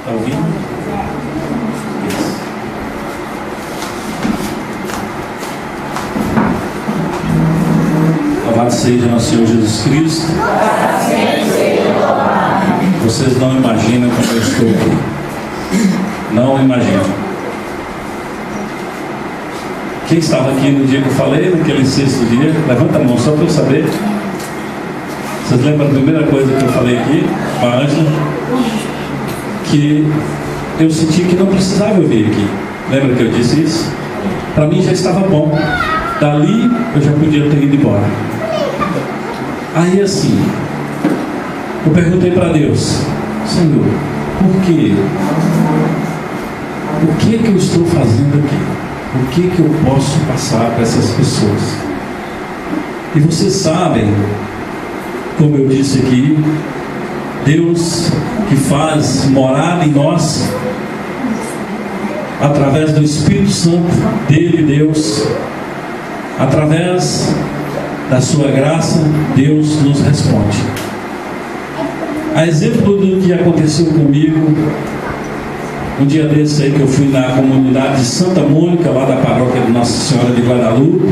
Está ouvindo? Isso. Louvado seja nosso Senhor Jesus Cristo. Vocês não imaginam como eu estou aqui. Não imaginam. Quem estava aqui no dia que eu falei, naquele sexto dia? Levanta a mão só para eu saber. Vocês lembram a primeira coisa que eu falei aqui com a Ângela? Que eu senti que não precisava eu vir aqui. Lembra que eu disse isso? Para mim já estava bom. Dali eu já podia ter ido embora. Aí assim, eu perguntei para Deus: Senhor, por quê? O que eu estou fazendo aqui? O que eu posso passar para essas pessoas? E vocês sabem, como eu disse aqui, Deus que faz morada em nós através do Espírito Santo dele, Deus, através da sua graça, Deus nos responde. A exemplo do que aconteceu comigo um dia desse aí, que eu fui na comunidade de Santa Mônica, lá da paróquia de Nossa Senhora de Guadalupe,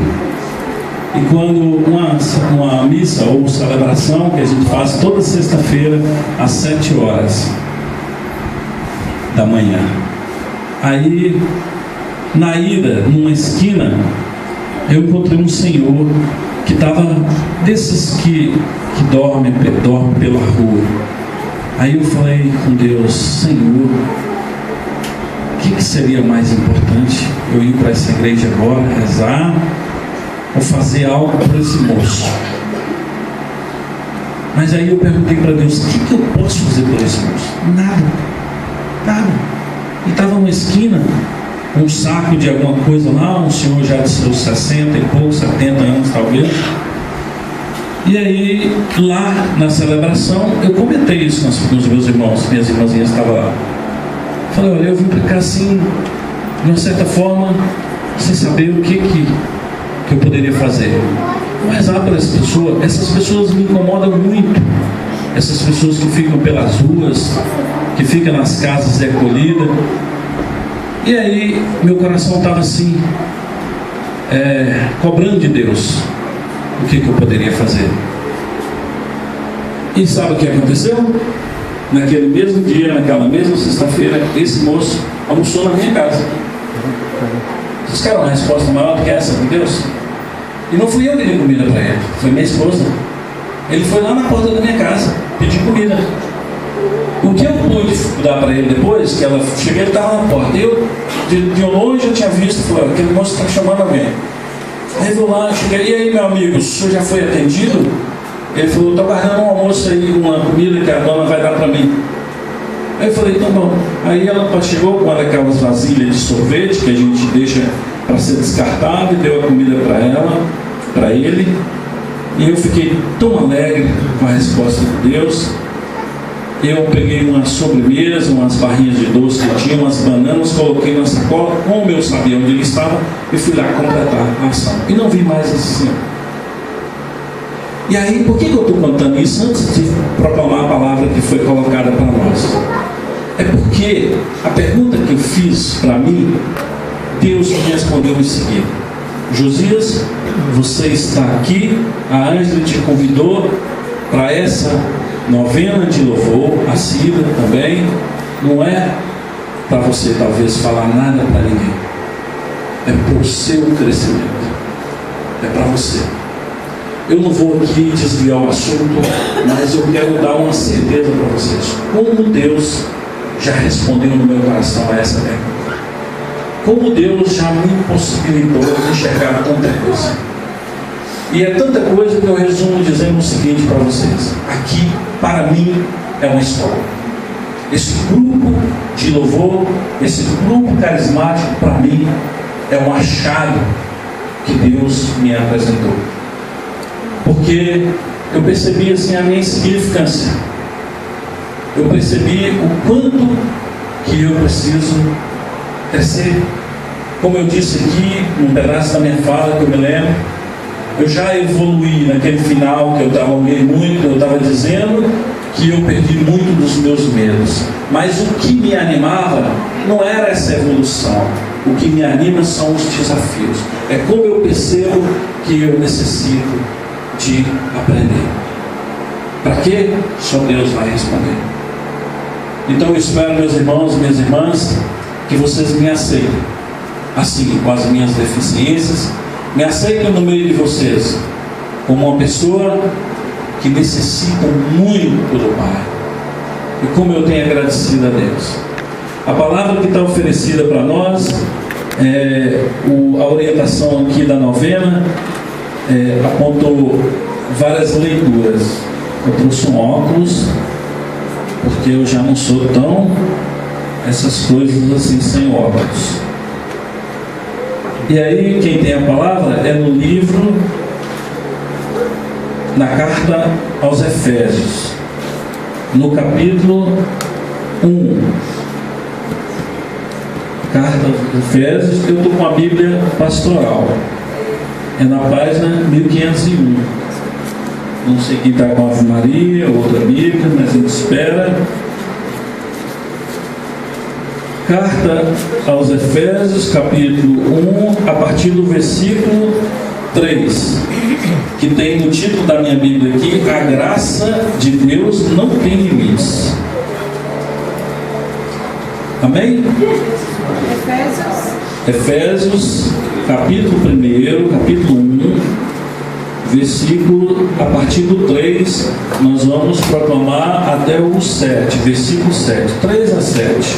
e quando uma missa ou celebração que a gente faz toda sexta-feira às 7 horas da manhã. Aí, na ida, numa esquina, eu encontrei um senhor que estava desses que dorme pela rua. Aí eu falei com Deus: Senhor, o que seria mais importante? Eu ir para essa igreja agora, rezar, ou fazer algo por esse moço? Mas aí eu perguntei para Deus: o que eu posso fazer por esse moço? Nada. E estava numa esquina, um saco de alguma coisa lá, um senhor já de seus 60 e poucos, 70 anos talvez. E aí, lá na celebração, eu comentei isso com os meus irmãos, minhas irmãzinhas estavam lá. Falei: olha, eu vim para cá assim, de uma certa forma, sem saber o que eu poderia fazer. Vou rezar para essa pessoa. Essas pessoas me incomodam muito. Essas pessoas que ficam pelas ruas, que ficam nas casas de acolhida. E aí, meu coração estava assim, cobrando de Deus o que eu poderia fazer. E sabe o que aconteceu? Naquele mesmo dia, naquela mesma sexta-feira, esse moço almoçou na minha casa. Vocês querem uma resposta maior do que essa de Deus? E não fui eu que dei comida para ele, foi minha esposa. Ele foi lá na porta da minha casa pedir comida. O que eu pude dar para ele depois, que ela cheguei, ele estava na porta. Eu, de longe, eu tinha visto, falei: aquele moço está chamando alguém. Aí eu vou lá, cheguei: e aí, meu amigo, o senhor já foi atendido? Ele falou: estou guardando um almoço aí, uma comida que a dona vai dar para mim. Aí eu falei: tá bom. Aí ela chegou com uma daquelas vasilhas de sorvete que a gente deixa para ser descartado, e deu a comida para ela, para ele. E eu fiquei tão alegre com a resposta de Deus. Eu peguei uma sobremesa, umas barrinhas de doce que tinha, umas bananas, coloquei na sacola, como eu sabia onde ele estava, e fui lá completar a ação. E não vi mais esse senhor. E aí, por que eu estou contando isso antes de proclamar a palavra que foi colocada para nós? É porque a pergunta que eu fiz para mim, Deus me respondeu em seguida: Josias, você está aqui, a Ângela te convidou para essa novena de louvor, a Cida também. Não é para você talvez falar nada para ninguém, é para o seu crescimento, é para você. Eu não vou aqui desviar o assunto, mas eu quero dar uma certeza para vocês: como Deus já respondeu no meu coração a essa pergunta. Como Deus já me possibilitou de enxergar tanta coisa. E é tanta coisa que eu resumo dizendo o seguinte para vocês: aqui, para mim, é uma escola. Esse grupo de louvor, esse grupo carismático, para mim, é um achado que Deus me apresentou. Porque eu percebi assim a minha insignificância. Eu percebi o quanto que eu preciso crescer. Como eu disse aqui, num pedaço da minha fala que eu me lembro, eu já evoluí naquele final que eu alonguei muito. Eu estava dizendo que eu perdi muito dos meus medos. Mas o que me animava não era essa evolução. O que me anima são os desafios. É como eu percebo que eu necessito de aprender. Para quê? Só Deus vai responder. Então eu espero, meus irmãos e minhas irmãs, que vocês me aceitem, assim, com as minhas deficiências, me aceitem no meio de vocês, como uma pessoa que necessita muito do Pai. E como eu tenho agradecido a Deus. A palavra que está oferecida para nós, a orientação aqui da novena, apontou várias leituras. Eu trouxe um óculos, porque eu já não sou tão essas coisas assim sem óculos. E aí quem tem a palavra é no livro, na carta aos Efésios, no capítulo 1. Carta aos Efésios, eu estou com a Bíblia pastoral. É na página 1501. Não sei quem está com a Ave Maria, outra Bíblia, mas a gente espera. Carta aos Efésios, capítulo 1, a partir do versículo 3, que tem no título da minha Bíblia aqui: a graça de Deus não tem limites. Amém? Efésios, capítulo 1, capítulo 1, versículo, a partir do 3, nós vamos proclamar até o 7, versículo 7, 3 a 7.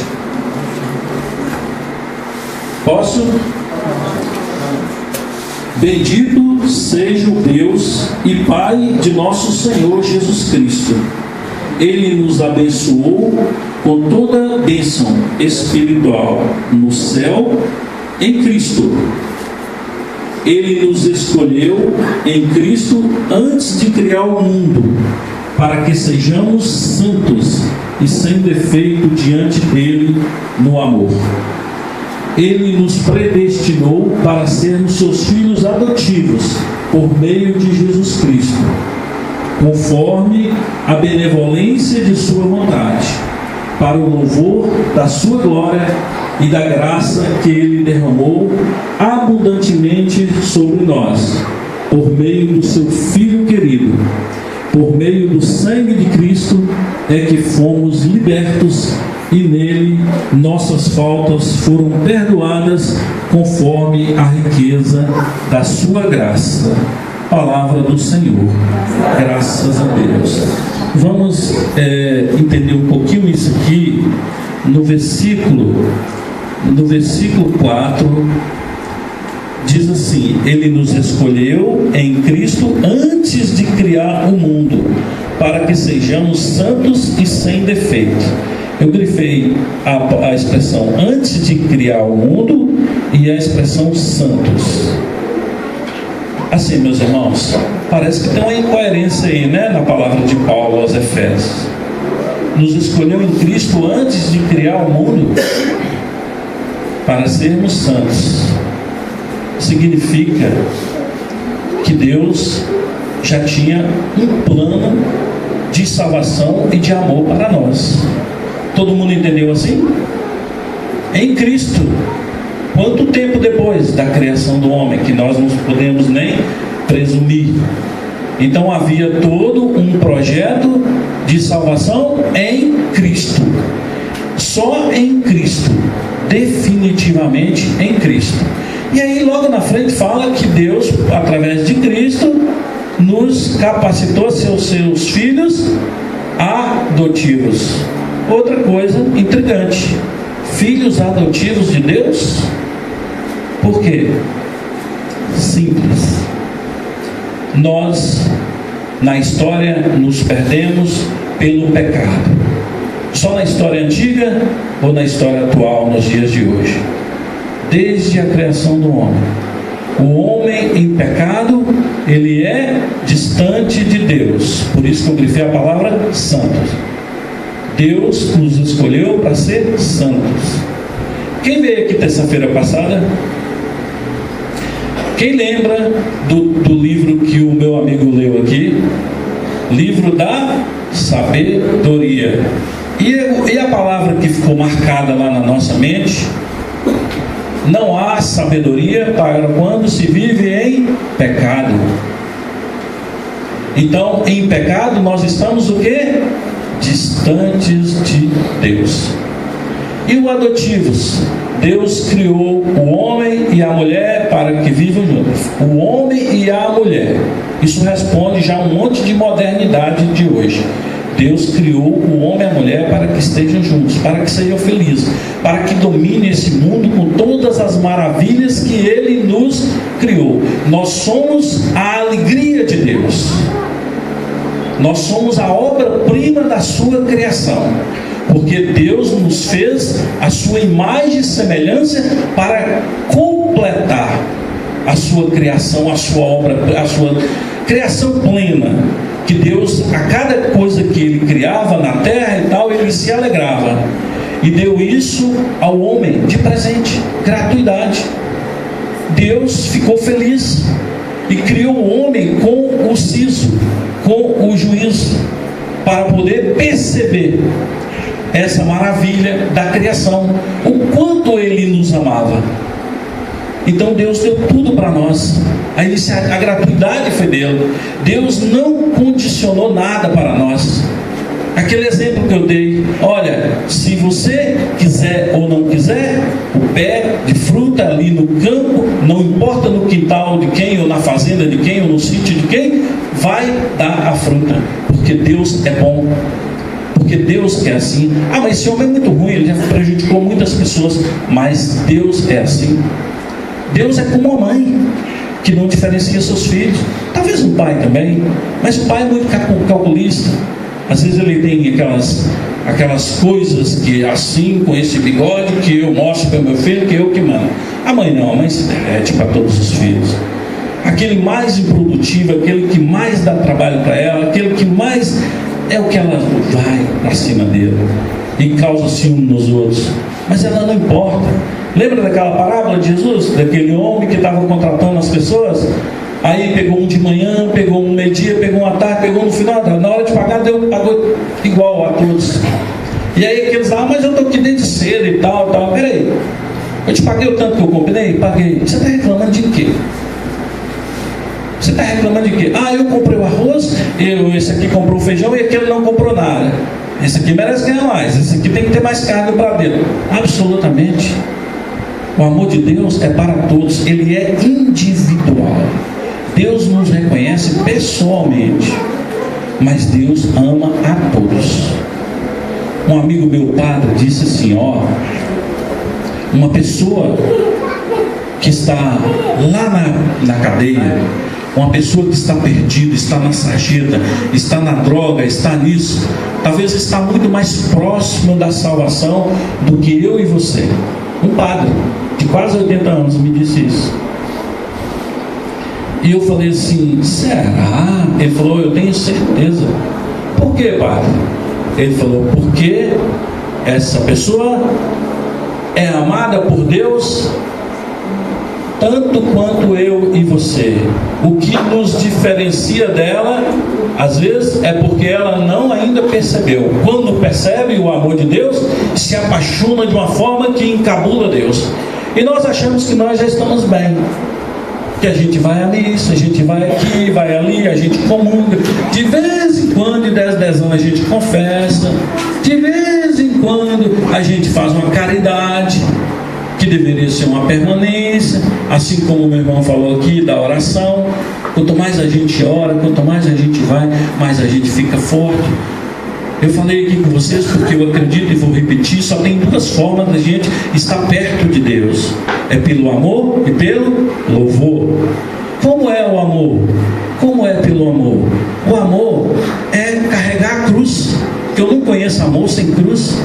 Posso? Bendito seja o Deus e Pai de nosso Senhor Jesus Cristo. Ele nos abençoou com toda bênção espiritual no céu em Cristo. Ele nos escolheu em Cristo antes de criar o mundo, para que sejamos santos e sem defeito diante dele no amor. Ele nos predestinou para sermos seus filhos adotivos por meio de Jesus Cristo, conforme a benevolência de sua vontade, para o louvor da sua glória e da graça que ele derramou abundantemente sobre nós, por meio do seu Filho querido. Por meio do sangue de Cristo é que fomos libertos, e nele nossas faltas foram perdoadas conforme a riqueza da sua graça. Palavra do Senhor. Graças a Deus. Vamos entender um pouquinho isso aqui no versículo 4. Diz assim: ele nos escolheu em Cristo antes de criar o mundo, para que sejamos santos e sem defeito. Eu grifei a expressão antes de criar o mundo e a expressão santos. Assim, meus irmãos, parece que tem uma incoerência aí, né, na palavra de Paulo aos Efésios. Nos escolheu em Cristo antes de criar o mundo para sermos santos. Significa que Deus já tinha um plano de salvação e de amor para nós. Todo mundo entendeu assim? Em Cristo. Quanto tempo depois da criação do homem, que nós não podemos nem presumir. Então havia todo um projeto de salvação em Cristo. Só em Cristo. Definitivamente em Cristo. E aí logo na frente fala que Deus, através de Cristo, nos capacitou a ser os seus filhos adotivos. Outra coisa intrigante: filhos adotivos de Deus? Por quê? Simples. Nós, na história, nos perdemos pelo pecado. Só na história antiga ou na história atual, nos dias de hoje? Desde a criação do homem. O homem em pecado, ele é distante de Deus. Por isso que eu grifei a palavra santos. Deus nos escolheu para ser santos. Quem veio aqui terça-feira passada? Quem lembra do livro que o meu amigo leu aqui? livro da sabedoria. E a palavra que ficou marcada lá na nossa mente: não há sabedoria para quando se vive em pecado. Então, em pecado nós estamos o quê? Distantes de Deus. E o adotivos? Deus criou o homem e a mulher para que vivam juntos. O homem e a mulher. Isso responde já a um monte de modernidade de hoje. Deus criou o homem e a mulher para que estejam juntos, para que sejam felizes, para que domine esse mundo com todas as maravilhas que Ele nos criou. Nós somos a alegria de Deus. Nós somos a obra-prima da sua criação, porque Deus nos fez a sua imagem e semelhança para completar a sua criação, a sua obra, a sua criação plena. Que Deus, a cada coisa que Ele criava na terra e tal, Ele se alegrava, e deu isso ao homem de presente, gratuidade. Deus ficou feliz e criou o homem com o siso, com o juízo, para poder perceber essa maravilha da criação, o quanto Ele nos amava. Então Deus deu tudo para nós. A gratuidade foi dele. Deus não condicionou nada para nós. Aquele exemplo que eu dei: olha, se você quiser ou não quiser, o pé de fruta ali no campo, não importa no quintal de quem, ou na fazenda de quem, ou no sítio de quem, vai dar a fruta, porque Deus é bom, porque Deus é assim. Ah, mas esse homem é muito ruim, ele já prejudicou muitas pessoas. Mas Deus é assim. Deus é como uma mãe que não diferencia seus filhos. Talvez um pai também, mas o pai é muito calculista. Às vezes ele tem aquelas coisas que assim, com esse bigode, que eu mostro para o meu filho, que eu que mando. A mãe não, a mãe se derrete para todos os filhos. Aquele mais improdutivo, aquele que mais dá trabalho para ela, aquele que mais é o que ela vai para cima dele e causa ciúme nos outros. Mas ela não importa. Lembra daquela parábola de Jesus? Daquele homem que estava contratando as pessoas? Aí pegou um de manhã, pegou um meio-dia, pegou uma tarde, pegou no final, na hora de pagar, pagou igual a todos. E aí aqueles lá: mas eu estou aqui desde cedo e tal. Peraí, eu te paguei o tanto que eu combinei? Paguei. Você está reclamando de quê? Você está reclamando de quê? Ah, eu comprei o arroz, esse aqui comprou o feijão e aquele não comprou nada. Esse aqui merece ganhar mais, esse aqui tem que ter mais carga para dentro. Absolutamente. O amor de Deus é para todos, ele é individual. Deus nos reconhece pessoalmente, mas Deus ama a todos. Um amigo meu, padre, disse assim: uma pessoa que está lá na cadeia, uma pessoa que está perdida, está na sarjeta, está na droga, está nisso, talvez está muito mais próximo da salvação do que eu e você. Um padre de quase 80 anos me disse isso. E eu falei assim: será? Ele falou: eu tenho certeza. Por quê, padre? Ele falou: porque essa pessoa é amada por Deus tanto quanto eu e você. O que nos diferencia dela, às vezes, é porque ela não ainda percebeu. Quando percebe o amor de Deus, se apaixona de uma forma que encabula Deus. E nós achamos que nós já estamos bem, que a gente vai à missa, a gente vai aqui, vai ali, a gente comunga, de vez em quando, de 10 anos a gente confessa, de vez em quando a gente faz uma caridade, que deveria ser uma permanência, assim como o meu irmão falou aqui da oração. Quanto mais a gente ora, quanto mais a gente vai, mais a gente fica forte. Eu falei aqui com vocês porque eu acredito e vou repetir: só tem duas formas da gente estar perto de Deus: é pelo amor e pelo louvor. Como é o amor? Como é pelo amor? O amor é carregar a cruz. Eu não conheço amor sem cruz.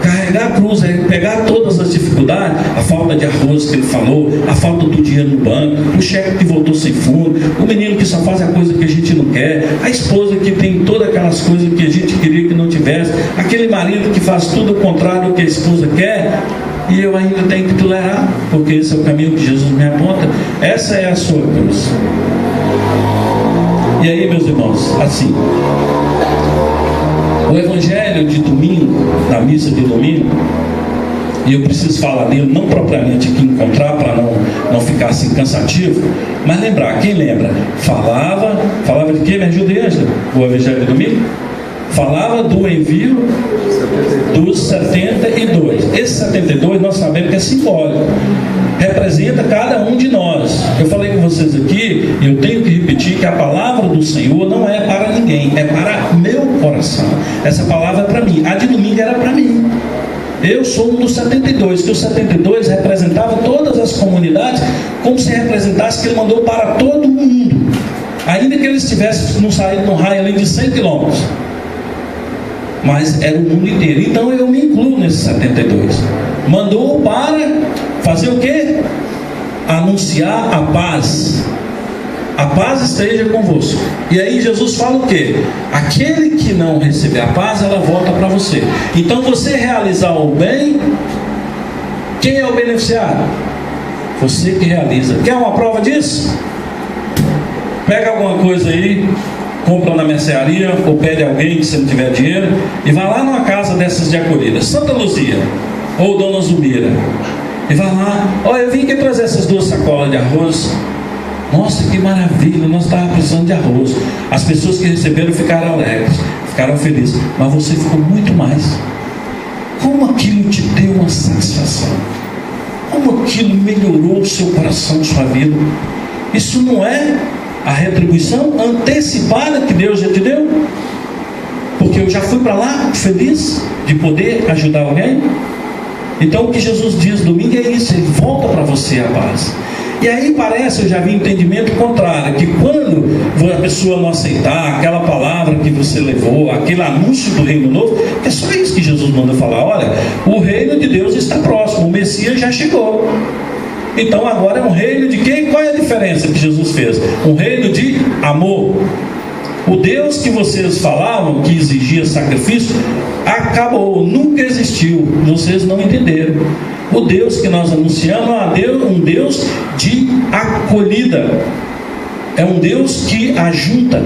Carregar a cruz é pegar todas as dificuldades, a falta de arroz que ele falou, a falta do dinheiro no banco, o cheque que voltou sem fundo, o menino que só faz a coisa que a gente não quer, a esposa que tem todas aquelas coisas que a gente queria que não tivesse, aquele marido que faz tudo o contrário do que a esposa quer, e eu ainda tenho que tolerar, porque esse é o caminho que Jesus me aponta. Essa é a sua cruz. E aí, meus irmãos, assim, o evangelho de domingo, da missa de domingo, e eu preciso falar dele, não propriamente aqui encontrar, para não ficar assim cansativo, mas lembrar, quem lembra? Falava de quê? Me ajuda aí, Ângela? O evangelho de domingo? Falava do envio dos 72. Esse 72 nós sabemos que é simbólico, representa cada um de nós. Eu falei com vocês aqui, e eu tenho que repetir que a palavra do Senhor não é para ninguém, é para meu coração. Essa palavra é para mim. A de domingo era para mim. Eu sou um dos 72, que os 72 representava todas as comunidades, como se representasse que ele mandou para todo mundo, ainda que ele estivesse num raio ali de 100 quilômetros. Mas era o mundo inteiro. Então eu me incluo nesses 72. Mandou para fazer o quê? Anunciar a paz. A paz esteja convosco. E aí Jesus fala o quê? Aquele que não receber a paz, ela volta para você. Então você realizar o bem, quem é o beneficiário? Você que realiza. Quer uma prova disso? Pega alguma coisa aí, compra na mercearia, ou pede a alguém que você não tiver dinheiro, e vai lá numa casa dessas de acolhida, Santa Luzia ou Dona Zumira, e vai lá: olha, eu vim aqui trazer essas 2 sacolas de arroz. Nossa, que maravilha, nós estávamos precisando de arroz. As pessoas que receberam ficaram alegres, ficaram felizes, mas você ficou muito mais. Como aquilo te deu uma satisfação? Como aquilo melhorou o seu coração, sua vida? Isso não é a retribuição antecipada que Deus já te deu? Porque eu já fui para lá feliz de poder ajudar alguém. Então o que Jesus diz domingo é isso: Ele volta para você a paz. E aí parece, eu já vi entendimento contrário, que quando a pessoa não aceitar aquela palavra que você levou, aquele anúncio do reino novo, é só isso que Jesus manda falar: olha, o reino de Deus está próximo, o Messias já chegou. Então agora é um reino de quem? Qual é a diferença que Jesus fez? Um reino de amor. O Deus que vocês falavam que exigia sacrifício acabou, nunca existiu. Vocês não entenderam. O Deus que nós anunciamos é um Deus de acolhida. É um Deus que ajunta.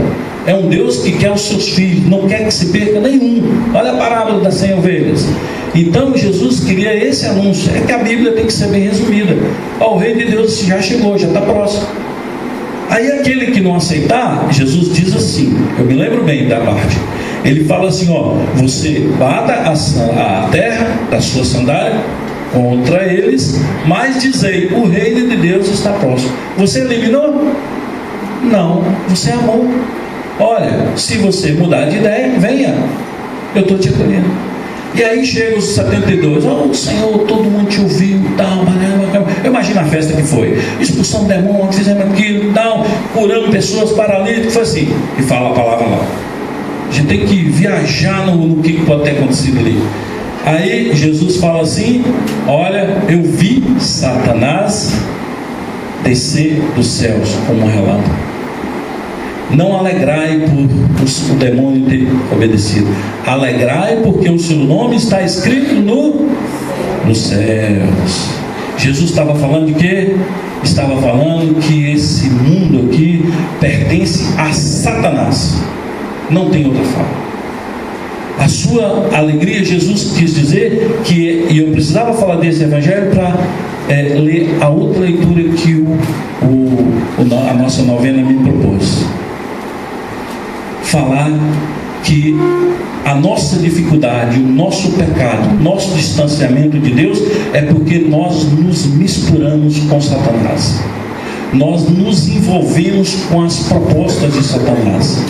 É um Deus que quer os seus filhos, não quer que se perca nenhum. Olha a parábola das 100 ovelhas. Então Jesus queria esse anúncio. É que a Bíblia tem que ser bem resumida. O reino de Deus já chegou, já está próximo. Aí aquele que não aceitar, Jesus diz assim, eu me lembro bem da parte, ele fala assim: ó, você bata a terra da sua sandália contra eles, mas dizei: o reino de Deus está próximo. Você eliminou? Não, você amou. Olha, se você mudar de ideia, venha, eu estou te acolhendo. E aí chega os 72, Senhor, todo mundo te ouviu, tal, eu imagino a festa que foi, expulsão de demônio, fizemos aquilo, tal, curando pessoas paralíticas, foi assim, e fala a palavra lá. A gente tem que viajar no que pode ter acontecido ali. Aí Jesus fala assim: olha, eu vi Satanás descer dos céus como um relâmpago. Não alegrai por o demônio ter obedecido, alegrai porque o seu nome está escrito nos céus. Jesus estava falando de quê? Estava falando que esse mundo aqui pertence a Satanás, não tem outra forma. A sua alegria, Jesus quis dizer que, e eu precisava falar desse evangelho para ler a outra leitura que a nossa novena me propôs. Falar que a nossa dificuldade, o nosso pecado, nosso distanciamento de Deus é porque nós nos misturamos com Satanás. Nós nos envolvemos com as propostas de Satanás.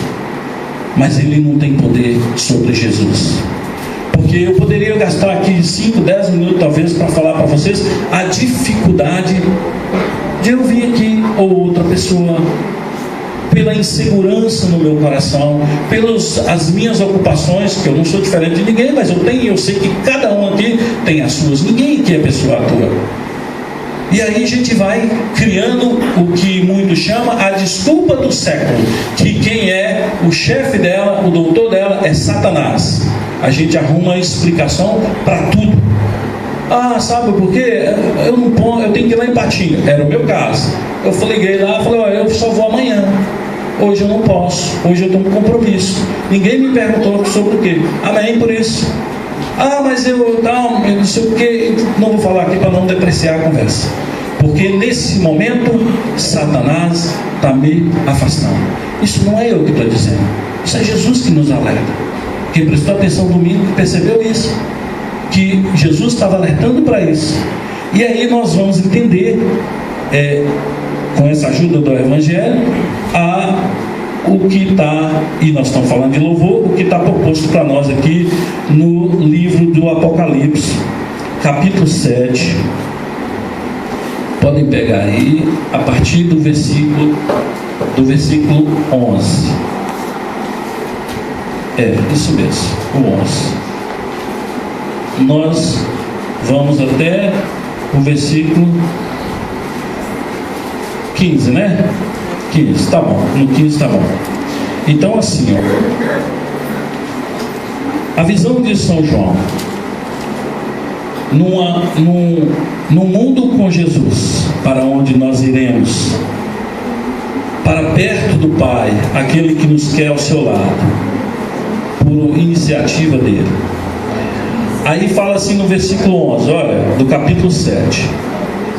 Mas ele não tem poder sobre Jesus. Porque eu poderia gastar aqui 5, 10 minutos talvez para falar para vocês a dificuldade de eu vir aqui, ou outra pessoa, pela insegurança no meu coração, pelas as minhas ocupações, que eu não sou diferente de ninguém, mas eu sei que cada um aqui tem as suas, ninguém aqui é pessoa à toa. E aí a gente vai criando o que muito chama a desculpa do século, que quem é o chefe dela, o doutor dela é Satanás. A gente arruma explicação para tudo. Sabe por quê? Eu tenho que ir lá em Patinga. Era o meu caso. Eu liguei lá e falei: eu só vou amanhã. Hoje eu não posso, hoje eu tenho um compromisso. Ninguém me perguntou sobre o quê. Amém por isso. Mas eu não sei o que. Não vou falar aqui para não depreciar a conversa. Porque nesse momento, Satanás está me afastando. Isso não é eu que estou dizendo. Isso é Jesus que nos alerta. Quem prestou atenção domingo percebeu isso. Que Jesus estava alertando para isso. E aí nós vamos entender, com essa ajuda do Evangelho, o que está, e nós estamos falando de louvor, o que está proposto para nós aqui no livro do Apocalipse, capítulo 7. Podem pegar aí a partir do versículo 11. Isso mesmo, o 11. Nós vamos até o versículo 15, né? 15, tá bom. No 15 tá bom. Então assim, a visão de São João num mundo com Jesus, para onde nós iremos, para perto do Pai, aquele que nos quer ao seu lado, por iniciativa dele. Aí fala assim no versículo 11, olha, do capítulo 7.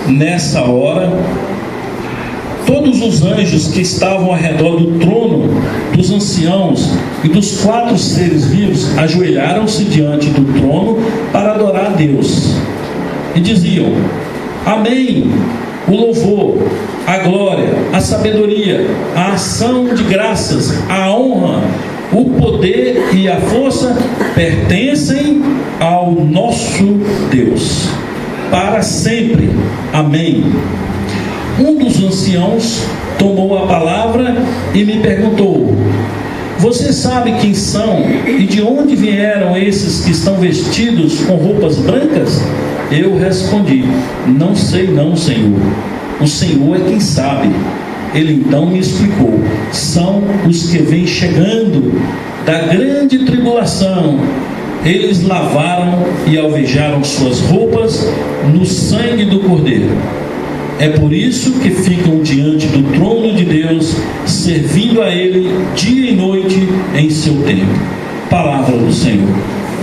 Nessa hora, todos os anjos que estavam ao redor do trono, dos anciãos e dos 4 seres vivos ajoelharam-se diante do trono para adorar a Deus e diziam: Amém, o louvor, a glória, a sabedoria, a ação de graças, a honra, o poder e a força pertencem ao nosso Deus para sempre. Amém. Um dos anciãos tomou a palavra e me perguntou: Você sabe quem são e de onde vieram esses que estão vestidos com roupas brancas? Eu respondi: Não sei não, Senhor. O Senhor é quem sabe. Ele então me explicou: São os que vêm chegando da grande tribulação. Eles lavaram e alvejaram suas roupas no sangue do Cordeiro. É por isso que ficam diante do trono de Deus, servindo a Ele dia e noite em seu tempo. Palavra do Senhor.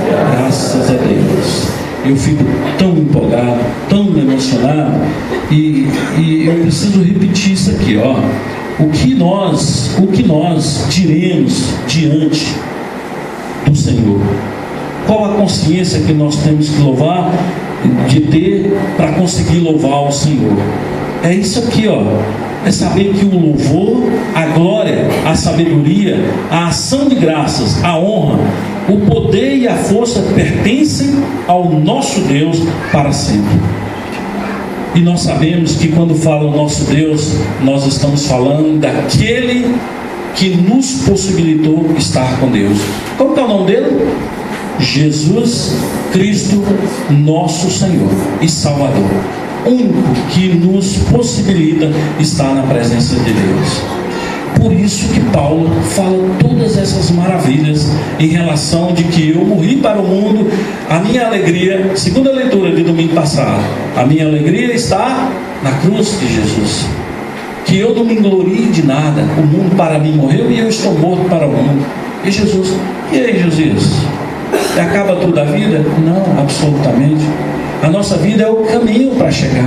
Graças a Deus. Eu fico tão empolgado, tão emocionado, e eu preciso repetir isso aqui, O que nós diremos diante do Senhor? Qual a consciência que nós temos que louvar, de ter para conseguir louvar o Senhor? É isso aqui, é saber que o louvor, a glória, a sabedoria, a ação de graças, a honra, o poder e a força pertencem ao nosso Deus para sempre. E nós sabemos que quando fala o nosso Deus, nós estamos falando daquele que nos possibilitou estar com Deus. Como é o nome dele? Jesus Cristo, nosso Senhor e Salvador, único que nos possibilita estar na presença de Deus. Por isso que Paulo fala todas essas maravilhas em relação de que eu morri para o mundo. A minha alegria, segundo a leitura de domingo passado, a minha alegria está na cruz de Jesus. Que eu não me glorie de nada. O mundo para mim morreu e eu estou morto para o mundo. E Jesus, e aí, Jesus? Acaba tudo a vida? Não, absolutamente. A nossa vida é o caminho para chegar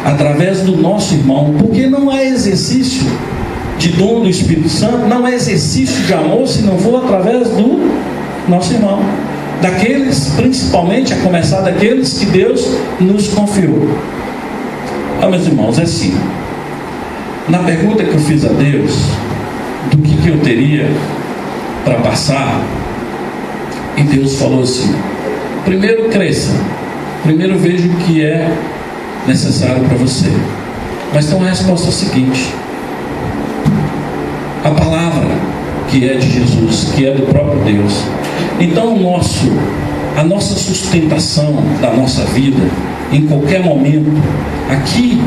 através do nosso irmão, porque não há exercício de dom do Espírito Santo, não há exercício de amor se não for através do nosso irmão, daqueles, principalmente a começar daqueles que Deus nos confiou. Meus irmãos, é assim, na pergunta que eu fiz a Deus do que eu teria para passar, e Deus falou assim: primeiro cresça, primeiro veja o que é necessário para você. Mas tem uma resposta seguinte: a palavra que é de Jesus, que é do próprio Deus. Então a nossa sustentação da nossa vida, em qualquer momento, aqui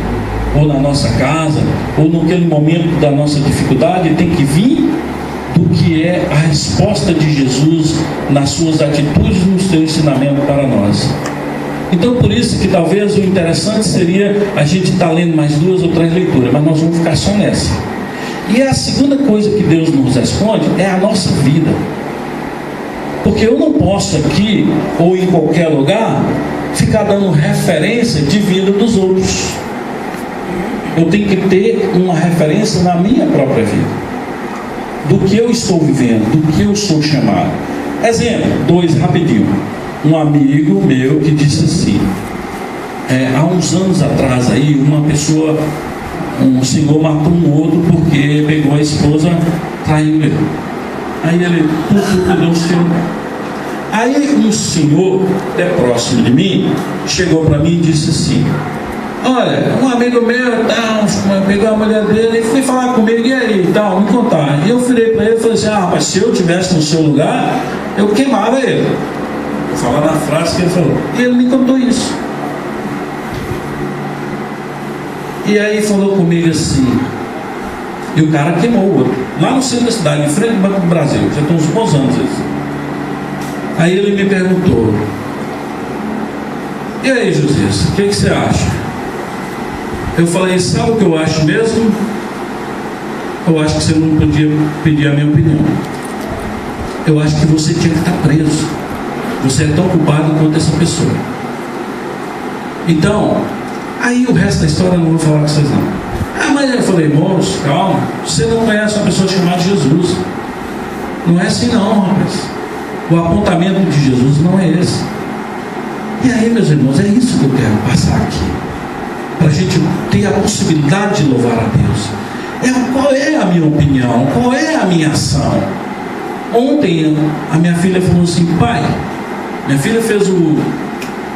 ou na nossa casa, ou naquele momento da nossa dificuldade, tem que vir do que é a resposta de Jesus nas suas atitudes, no seu ensinamento para nós. Então, por isso que talvez o interessante seria a gente estar lendo mais 2 ou 3 leituras, mas nós vamos ficar só nessa. E a segunda coisa que Deus nos responde é a nossa vida. Porque eu não posso aqui, ou em qualquer lugar, ficar dando referência de vida dos outros. Eu tenho que ter uma referência na minha própria vida, do que eu estou vivendo, do que eu sou chamado. Exemplo, 2 rapidinho. Um amigo meu que disse assim, há uns anos atrás aí, um senhor matou um outro porque pegou a esposa, traiu ele. Aí ele deu um filho. Aí um senhor, próximo de mim, chegou para mim e disse assim: olha, um amigo meu pegou a mulher dele e foi falar comigo, e aí, me contar. E eu virei para ele e falei assim: rapaz, se eu estivesse no seu lugar, eu queimava ele. Vou falar na frase que ele falou. E ele me contou isso. E aí falou comigo assim, e o cara queimou o outro, lá no centro da cidade, em frente do Banco do Brasil, já tem uns bons anos isso. Aí ele me perguntou: e aí, Josias, o que você acha? Eu falei: sabe o que eu acho mesmo? Eu acho que você não podia pedir a minha opinião. Eu acho que você tinha que estar preso. Você é tão culpado quanto essa pessoa. Então, aí o resto da história eu não vou falar com vocês não. Mas eu falei: moço, calma, você não conhece uma pessoa chamada Jesus. Não é assim não, rapaz. O apontamento de Jesus não é esse. E aí, meus irmãos, é isso que eu quero passar aqui, para a gente ter a possibilidade de louvar a Deus. Qual é a minha opinião? Qual é a minha ação? Ontem a minha filha falou assim: pai, minha filha fez o,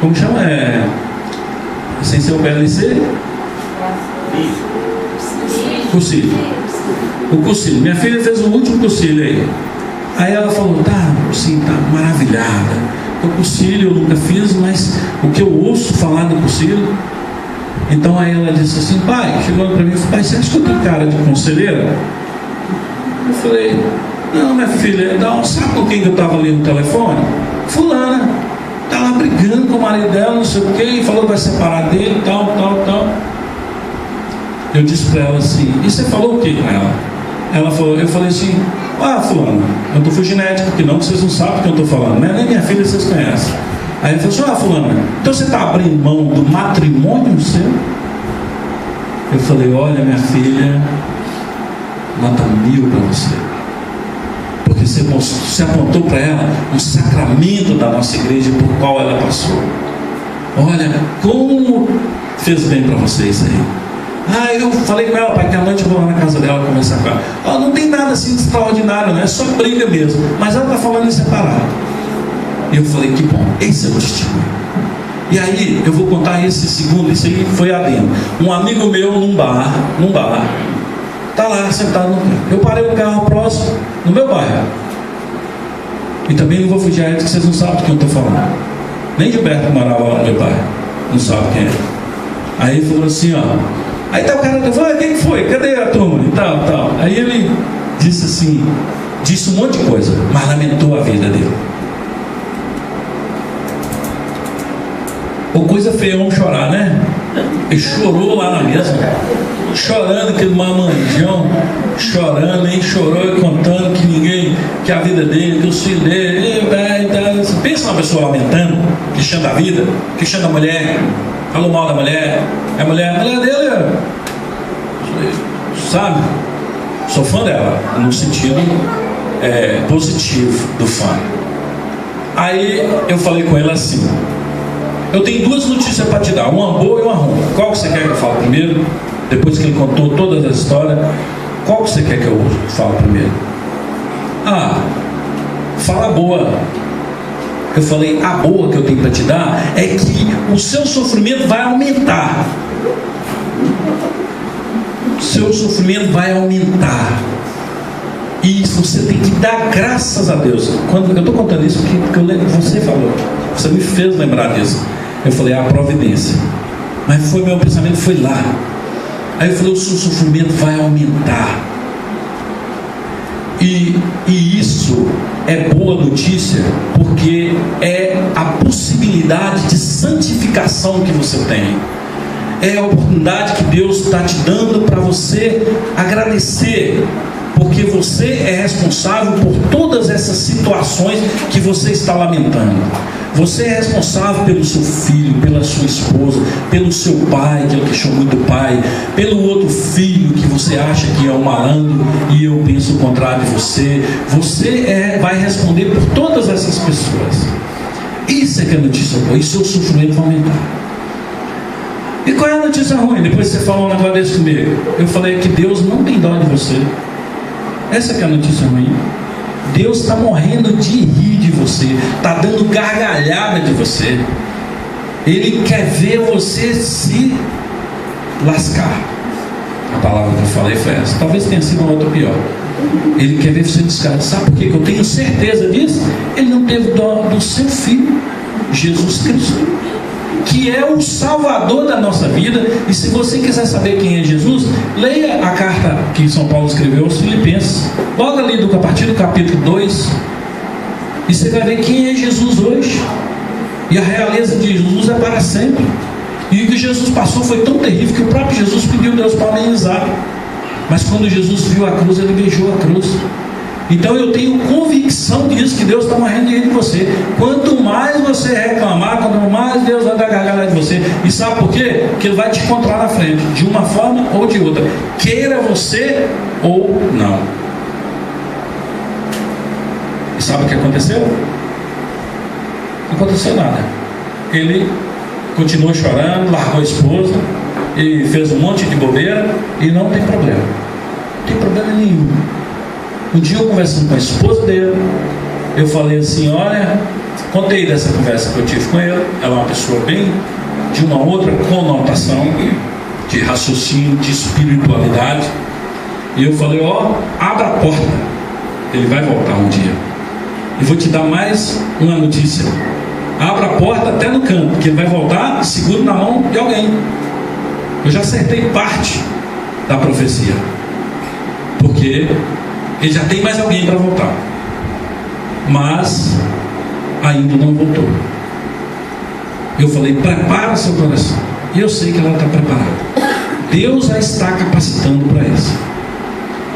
como chama? Sem ser o PLC? Cursilho. O cursilho. Minha filha fez o último cursilho aí. Aí ela falou: tá maravilhada. O cursilho eu nunca fiz, mas o que eu ouço falar do cursilho. Então aí ela disse assim: pai, chegou para mim e falou: pai, você acha que eu tenho cara de conselheira? Eu falei: não, minha filha, sabe com quem que eu estava ali no telefone? Fulana, está lá brigando com o marido dela, não sei o que, falou que vai separar dele, tal. Eu disse para ela assim: e você falou o que com ela? Ela falou, eu falei assim: fulano, eu estou fugindo porque não, que vocês não sabem o que eu estou falando, né? Nem minha filha vocês conhecem. Aí ele falou assim: fulano, então você está abrindo mão do matrimônio seu? Eu falei: olha, minha filha, nota 1000 para você, porque você apontou para ela um sacramento da nossa igreja por qual ela passou. Olha como fez bem para vocês aí. Eu falei com ela, pai, que à noite eu vou lá na casa dela conversar com ela. Não tem nada assim de extraordinário, não é só briga mesmo, mas ela está falando em separar. E eu falei: que bom, esse é o testemunho. E aí eu vou contar esse segundo, isso aí foi adendo. Um amigo meu num bar, tá lá sentado no carro. Eu parei o carro próximo, no meu bairro. E também não vou fugir a eles, que vocês não sabem do que eu estou falando. Nem Gilberto que morava lá no meu bairro não sabe quem é. Aí ele falou assim: aí tá o cara, eu falei: quem foi? Cadê a turma? E tal. Aí ele disse assim, disse um monte de coisa, mas lamentou a vida dele. Ou coisa feia, vamos chorar, né? Ele chorou lá na mesa, chorando, aquele mamanjão, chorando, hein? Chorou e contando que a vida dele, que os filhos dele, pensa uma pessoa lamentando, queixando a vida, queixando a mulher, falou mal da mulher, a mulher dele, sabe? Sou fã dela, no sentido positivo do fã. Aí eu falei com ela assim: eu tenho 2 notícias para te dar, uma boa e uma ruim. Qual que você quer que eu fale primeiro? Depois que ele contou toda a história, qual que você quer que eu fale primeiro? Fala boa. Eu falei: a boa que eu tenho para te dar é que o seu sofrimento vai aumentar. O seu sofrimento vai aumentar. E você tem que dar graças a Deus. Quando eu estou contando isso porque eu lembro que você falou, você me fez lembrar disso. Eu falei: a providência. Mas meu pensamento foi lá. Aí eu falei: o seu sofrimento vai aumentar. E isso é boa notícia, porque é a possibilidade de santificação que você tem. é a oportunidade que Deus está te dando para você agradecer, porque você é responsável por todas essas situações que você está lamentando. Você é responsável pelo seu filho, pela sua esposa, pelo seu pai, que é o que chamou do pai, pelo outro filho que você acha que é um malandro e eu penso o contrário de você. Você vai responder por todas essas pessoas. Isso é que é notícia boa, e seu sofrimento vai aumentar. E qual é a notícia ruim? Depois você falou um negócio desse comigo. Eu falei que Deus não tem dó de você. Essa que é a notícia ruim. Deus está morrendo de rir de você, está dando gargalhada de você. Ele quer ver você se lascar. A palavra que eu falei foi essa. Talvez tenha sido uma outra pior. Ele quer ver você descartar. Sabe por quê? Que eu tenho certeza disso? Ele não teve dó do seu filho, Jesus Cristo, que é o Salvador da nossa vida. E se você quiser saber quem é Jesus, leia a carta que São Paulo escreveu aos Filipenses, logo ali a partir do capítulo 2, e você vai ver quem é Jesus hoje. E a realeza de Jesus é para sempre. E o que Jesus passou foi tão terrível que o próprio Jesus pediu a Deus para amenizar. Mas quando Jesus viu a cruz, ele beijou a cruz. Então eu tenho convicção disso, que Deus está morrendo de rir de você. Quanto mais você reclamar, quanto mais Deus vai dar gargalhada de você. E sabe por quê? Porque Ele vai te encontrar na frente, de uma forma ou de outra, queira você ou não. E sabe o que aconteceu? Não aconteceu nada. Ele continuou chorando, largou a esposa e fez um monte de bobeira, e não tem problema. Não tem problema nenhum. Um dia eu conversando com a esposa dele, eu falei assim, olha, contei dessa conversa que eu tive com ele. Ela é uma pessoa bem de uma outra conotação de raciocínio, de espiritualidade. E eu falei, abra a porta, ele vai voltar um dia. E vou te dar mais uma notícia. Abra a porta até no canto, porque ele vai voltar seguro na mão de alguém. Eu já acertei parte da profecia, porque ele já tem mais alguém para voltar, mas ainda não voltou. Eu falei, prepara seu coração. E eu sei que ela está preparada. Deus a está capacitando para isso.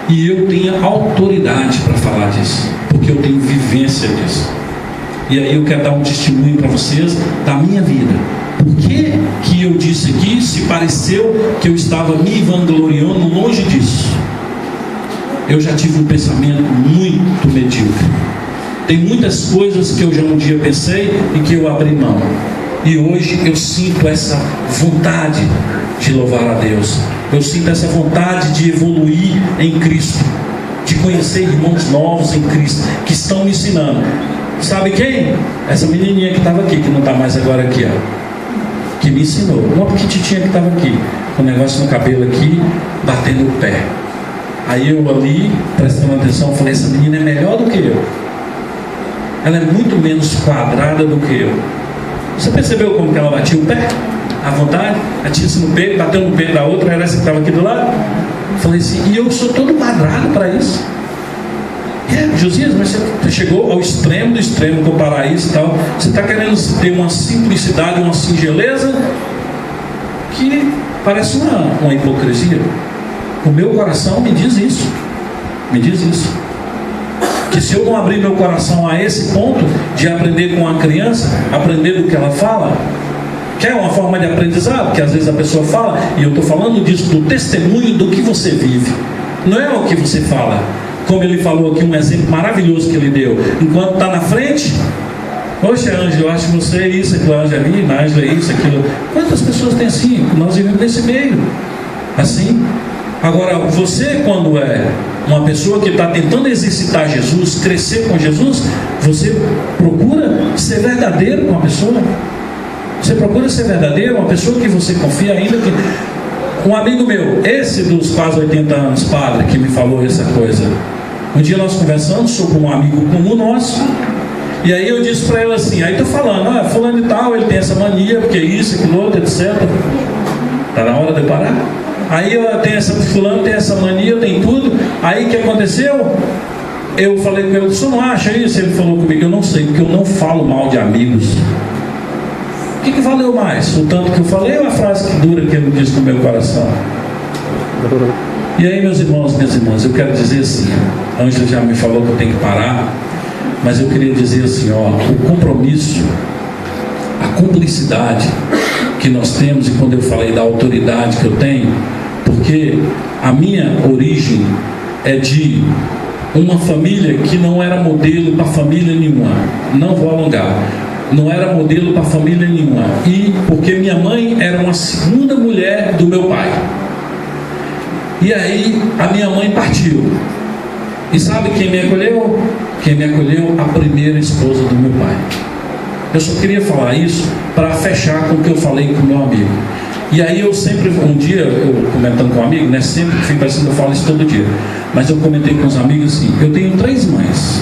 E eu tenho autoridade para falar disso, porque eu tenho vivência disso. E aí eu quero dar um testemunho para vocês da minha vida. Por que que eu disse aqui, se pareceu que eu estava me vangloriando? Longe disso. Eu já tive um pensamento muito medíocre. Tem muitas coisas que eu já um dia pensei e que eu abri mão. E hoje eu sinto essa vontade de louvar a Deus. Eu sinto essa vontade de evoluir em Cristo, de conhecer irmãos novos em Cristo, que estão me ensinando. Sabe quem? Essa menininha que estava aqui, que não está mais agora aqui, que me ensinou. Uma pequititinha que estava aqui, com um negócio no cabelo aqui, batendo o pé. Aí eu ali, prestando atenção, falei, essa menina é melhor do que eu. Ela é muito menos quadrada do que eu. Você percebeu como que ela batia o pé? À vontade? Batia-se no peito, bateu no peito da outra, era essa que estava aqui do lado. Falei assim, e eu sou todo quadrado para isso. Josias, mas você chegou ao extremo do extremo, comparar isso e tal. Você está querendo ter uma simplicidade, uma singeleza que parece uma hipocrisia. O meu coração me diz isso. Me diz isso. Que se eu não abrir meu coração a esse ponto de aprender com a criança, aprender do que ela fala, que é uma forma de aprendizado, que às vezes a pessoa fala, e eu estou falando disso, do testemunho do que você vive. Não é o que você fala. Como ele falou aqui, um exemplo maravilhoso que ele deu. Enquanto está na frente, poxa, Ângela, eu acho que você é isso, aquilo, Angelina, Ângela é isso, aquilo. Quantas pessoas tem assim? Nós vivemos nesse meio. Assim. Agora, você, quando é uma pessoa que está tentando exercitar Jesus, crescer com Jesus, você procura ser verdadeiro com a pessoa. Você procura ser verdadeiro, uma pessoa que você confia ainda que... Um amigo meu, esse dos quase 80 anos, padre, que me falou essa coisa. Um dia nós conversamos sobre um amigo comum nosso, e aí eu disse para ele assim, aí tô falando, fulano e tal, ele tem essa mania, porque isso, aquilo outro, etc. Tá na hora de parar? Aí eu tenho fulano tem essa mania, eu tenho tudo. Aí o que aconteceu? Eu falei com ele, você não acha isso? Ele falou comigo, eu não sei, porque eu não falo mal de amigos. O que valeu mais? O tanto que eu falei ou a frase que dura que ele disse no meu coração? E aí, meus irmãos, minhas irmãs, eu quero dizer assim, a Ângela já me falou que eu tenho que parar, mas eu queria dizer assim, o compromisso, a cumplicidade que nós temos, e quando eu falei da autoridade que eu tenho, porque a minha origem é de uma família que não era modelo para família nenhuma, não vou alongar, não era modelo para família nenhuma, e porque minha mãe era uma segunda mulher do meu pai, e aí a minha mãe partiu, e sabe quem me acolheu? Quem me acolheu? A primeira esposa do meu pai. Eu só queria falar isso para fechar com o que eu falei com o meu amigo. E aí eu sempre, um dia, eu comentando com um amigo, sempre que fico parecendo, eu falo isso todo dia, mas eu comentei com os amigos assim, eu tenho três mães.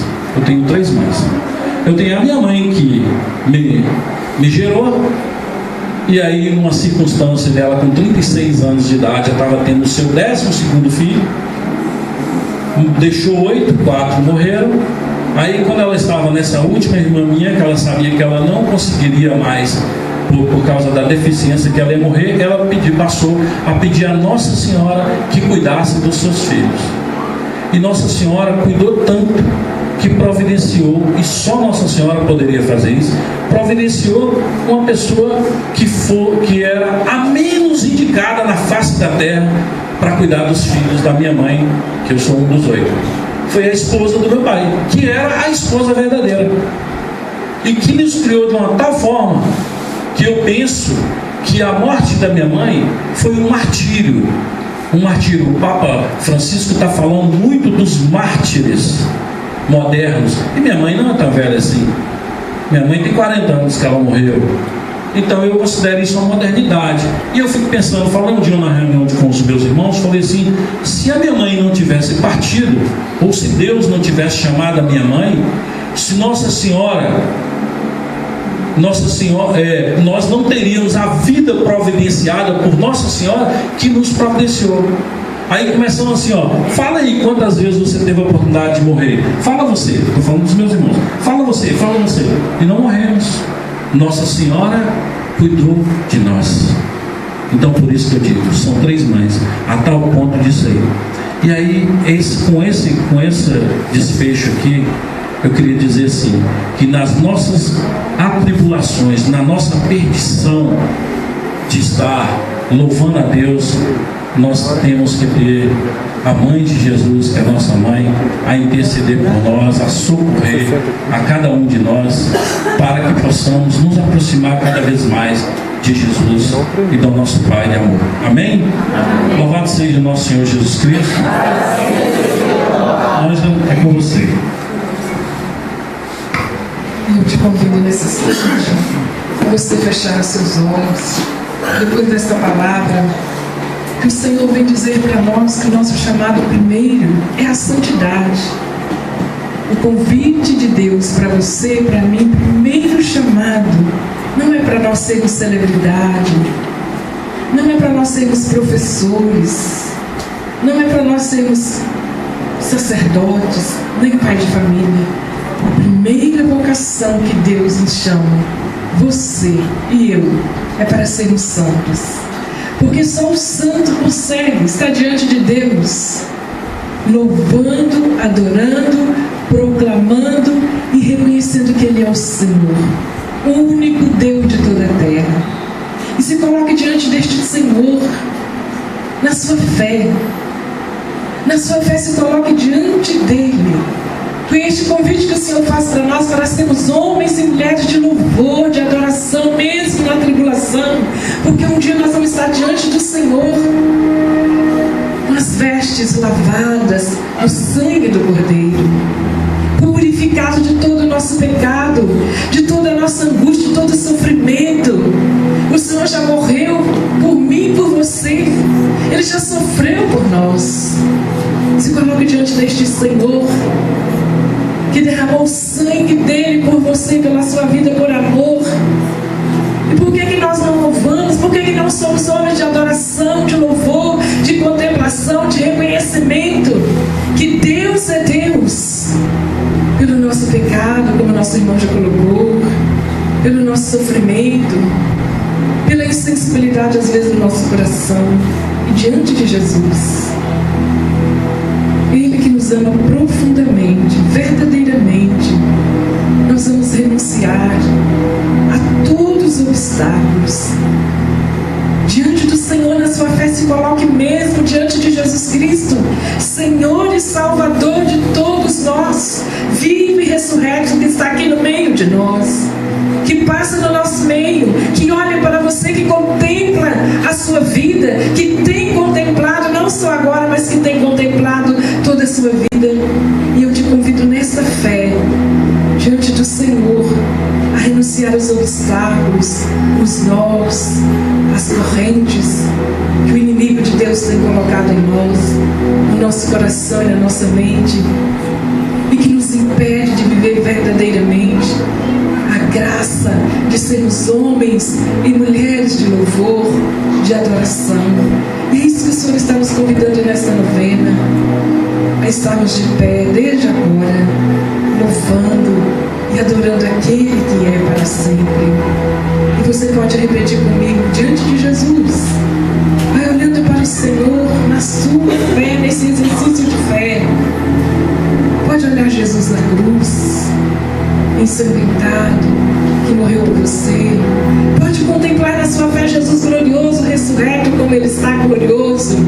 Eu tenho a minha mãe que me gerou, e aí numa circunstância dela com 36 anos de idade, já estava tendo o seu 12º filho, deixou 8, 4 morreram. Aí quando ela estava nessa última irmã minha, que ela sabia que ela não conseguiria mais por causa da deficiência, que ela ia morrer, ela passou a pedir a Nossa Senhora que cuidasse dos seus filhos. E Nossa Senhora cuidou tanto que providenciou, e só Nossa Senhora poderia fazer isso, providenciou uma pessoa que era a menos indicada na face da terra para cuidar dos filhos da minha mãe, que eu sou um dos 8. Foi a esposa do meu pai, que era a esposa verdadeira, e que nos criou de uma tal forma que eu penso que a morte da minha mãe foi um martírio. O Papa Francisco está falando muito dos mártires modernos, e minha mãe não é tão velha assim. Minha mãe tem 40 anos que ela morreu. Então eu considero isso uma modernidade. E eu fico pensando, falando de uma reunião com os meus irmãos, falei assim, se a minha mãe não tivesse partido, ou se Deus não tivesse chamado a minha mãe, se Nossa Senhora, nós não teríamos a vida providenciada por Nossa Senhora que nos providenciou. Aí começamos assim, fala aí quantas vezes você teve a oportunidade de morrer. Fala você, estou falando dos meus irmãos. Fala você. E não morremos. Nossa Senhora cuidou de nós. Então por isso que eu digo, são 3 mães, a tal ponto disso aí. E aí, com esse desfecho aqui, eu queria dizer assim, que nas nossas atribulações, na nossa perdição de estar louvando a Deus, nós temos que ter a mãe de Jesus, que é a nossa mãe, a interceder por nós, a socorrer a cada um de nós, para que possamos nos aproximar cada vez mais de Jesus e do nosso Pai de amor. Amém? Louvado seja o nosso Senhor Jesus Cristo. Ângela, é com você. Eu te convido nesse instante a você fechar os seus olhos, depois desta palavra, que o Senhor vem dizer para nós que o nosso chamado primeiro é a santidade. O convite de Deus para você, para mim, primeiro chamado, não é para nós sermos celebridade, não é para nós sermos professores, não é para nós sermos sacerdotes, nem pai de família. A primeira vocação que Deus nos chama, você e eu, é para sermos santos. Porque só o santo consegue estar diante de Deus, louvando, adorando, proclamando e reconhecendo que Ele é o Senhor, o único Deus de toda a terra. E se coloque diante deste Senhor, na sua fé. Na sua fé se coloque diante dEle. Foi este convite que o Senhor faz para nós sermos homens e mulheres de louvor, de adoração, mesmo na tribulação, porque um dia nós vamos estar diante do Senhor, com as vestes lavadas no sangue do Cordeiro, purificado de todo o nosso pecado, de toda a nossa angústia, de todo o sofrimento. O Senhor já morreu por mim e por você. Ele já sofreu por nós. Se coloque diante deste Senhor, que derramou o sangue dele por você, pela sua vida, por amor. E por que nós não louvamos? Por que não somos homens de adoração, de louvor, de contemplação, de reconhecimento que Deus é Deus? Pelo nosso pecado, como nosso irmão já colocou, pelo nosso sofrimento, sensibilidade às vezes no nosso coração e diante de Jesus. Ele que nos ama profundamente, verdadeiramente, nós vamos renunciar a todos os obstáculos. Diante do Senhor, na sua fé, se coloque mesmo diante de Jesus Cristo, Senhor e Salvador de todos nós, vivo e ressurreto, que está aqui no meio de nós, que passa no nosso meio, que olha para você, que contempla a sua vida, que tem contemplado, não só agora, mas que tem contemplado toda a sua vida. E eu te convido nesta fé, diante do Senhor, a renunciar aos obstáculos, os nós, as correntes que o inimigo de Deus tem colocado em nós, no nosso coração e na nossa mente, e que nos impede de viver verdadeiramente a graça de sermos homens e mulheres de louvor, de adoração. E é isso que o Senhor está nos convidando nesta novena, a estarmos de pé desde agora, louvando e adorando aquele que é para sempre. E você pode repetir comigo diante de Jesus. Vai olhando para o Senhor na sua fé, nesse exercício de fé. Pode olhar Jesus na cruz, ensanguentado, que morreu por você. Pode contemplar na sua fé Jesus glorioso, ressurreto, como Ele está glorioso.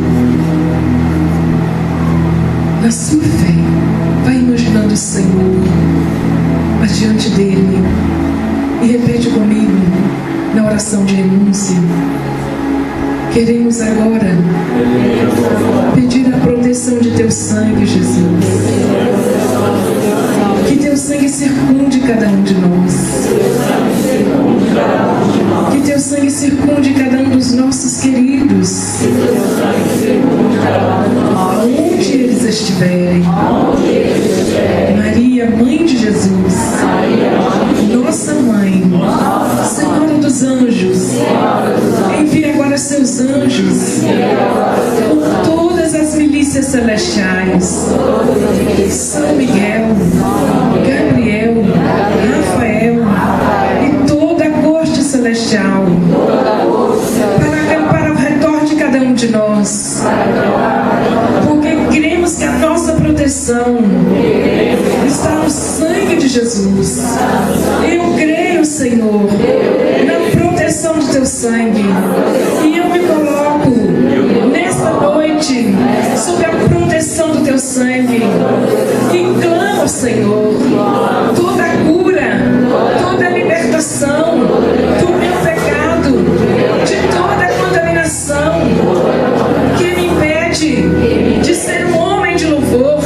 Na sua fé, vai imaginando o Senhor, mas diante dele, e repete comigo na oração de renúncia. Queremos agora pedir a proteção de teu sangue, Jesus. Que teu sangue circunde cada um de nós. Que teu sangue circunde cada um dos nossos queridos, onde eles estiverem. Maria, Mãe de Jesus, nossa Mãe, Senhora dos Anjos, envie agora seus anjos com todas as milícias celestiais, São Miguel, Gabriel, Rafael e toda a corte celestial, para acampar ao redor de cada um de nós, porque cremos que a nossa proteção está no sangue de Jesus. Eu creio, Senhor, na proteção do teu sangue, e eu me coloco nesta noite sob a proteção do teu sangue e clamo, Senhor, toda a cura, toda a libertação do meu pecado, de toda a contaminação que me impede de ser um homem de louvor,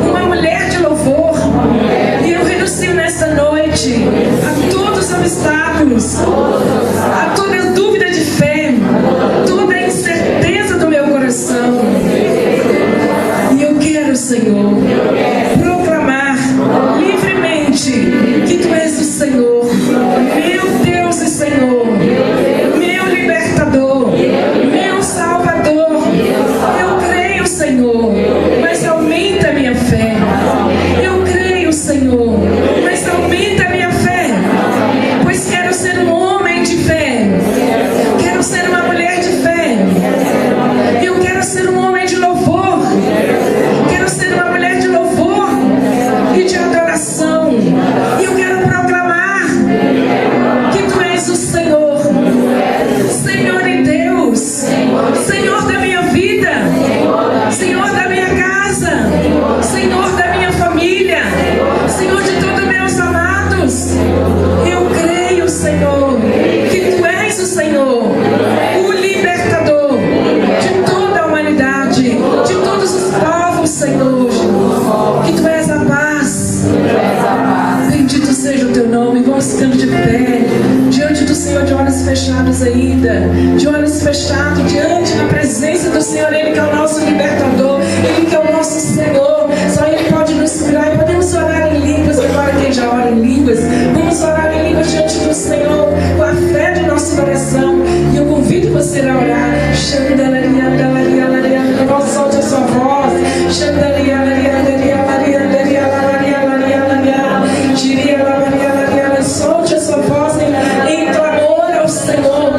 uma mulher de louvor. E eu renuncio nesta noite a todos os obstáculos, a toda dúvida de fé, toda a incerteza do meu coração. E eu quero, Senhor, proclamar livremente que Tu és o Senhor, meu Deus e Senhor, meu libertador, meu Salvador. Eu creio, Senhor, mas aumenta a minha fé. Eu creio, Senhor, mas aumenta a minha fé, pois quero ser um homem de fé, quero ser uma mulher de fé, eu quero ser um homem de louvor, quero ser uma mulher de louvor e de adoração, e eu quero proclamar que Tu és o Senhor, Senhor e Deus, Senhor da minha vida, Senhor da minha casa, Senhor da minha família, Senhor de todos meus amados. Eu creio, Senhor, que Tu és o Senhor, o libertador de toda a humanidade, de todos os povos, Senhor, que Tu és a paz. Bendito seja o Teu nome. Vamos ficando de pé diante do Senhor, de olhos fechados ainda, de olhos fechados diante da presença do Senhor. Ele que é o nosso libertador, Ele que é o nosso Senhor. Só Ele pode nos curar. E podemos orar em línguas agora. Quem já ora em línguas, vamos orar em línguas diante do Senhor, com a fé do nosso coração. E eu convido você a orar. Solte a sua voz. Solte a sua voz em clamor ao Senhor.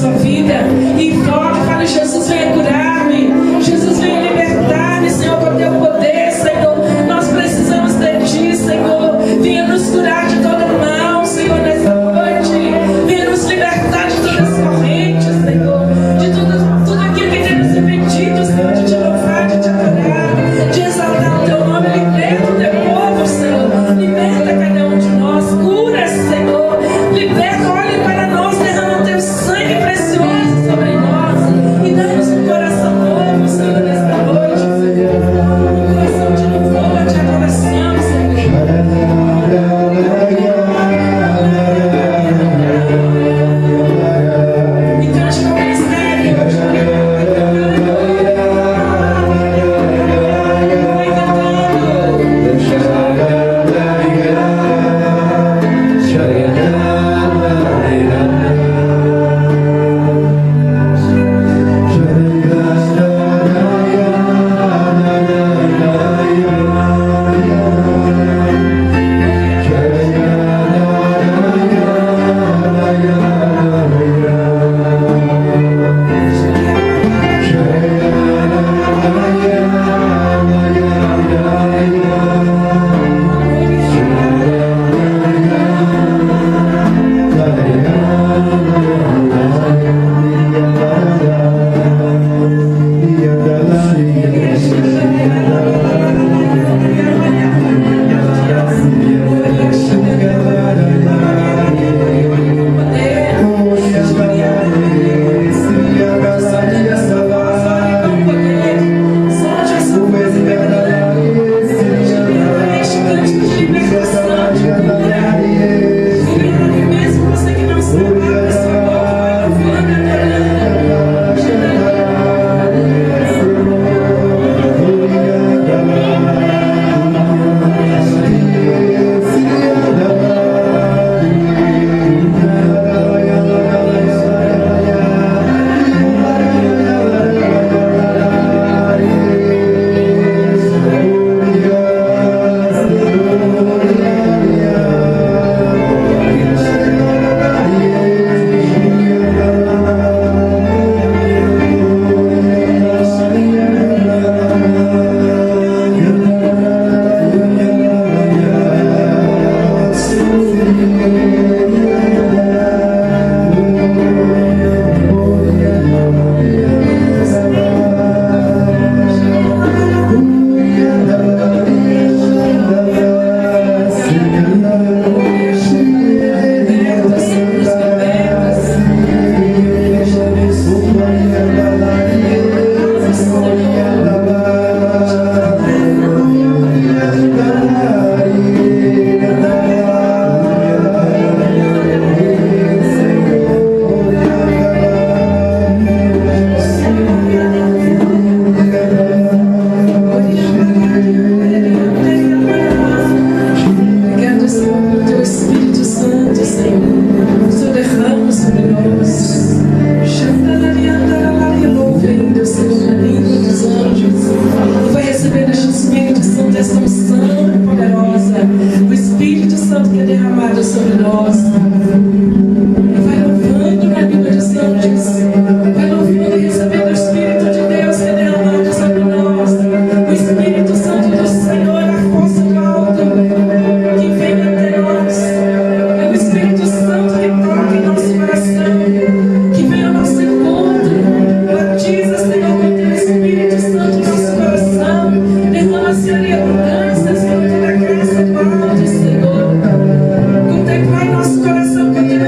sua vida e invoque, fale: Jesus, venha curar-me, Jesus, venha libertar-me, Senhor, com o teu poder, Senhor. Nós precisamos de ti, Senhor. Venha nos curar de todo mal, Senhor, nessa noite. Venha nos libertar de todas as correntes, Senhor, de tudo aquilo que tem nos impedido, Senhor, de te louvar, de te adorar, de exaltar o teu nome. Liberta o teu povo, Senhor. Liberta cada um de nós. Cura, Senhor. Liberta, olhe para nós, derrama o teu sangue precioso sobre nós e dá-nos um coração novo, Senhor, nesta noite, Senhor. Um coração de louvor, de adoração, Senhor. E cante com ministério. Vai nosso coração, que o teu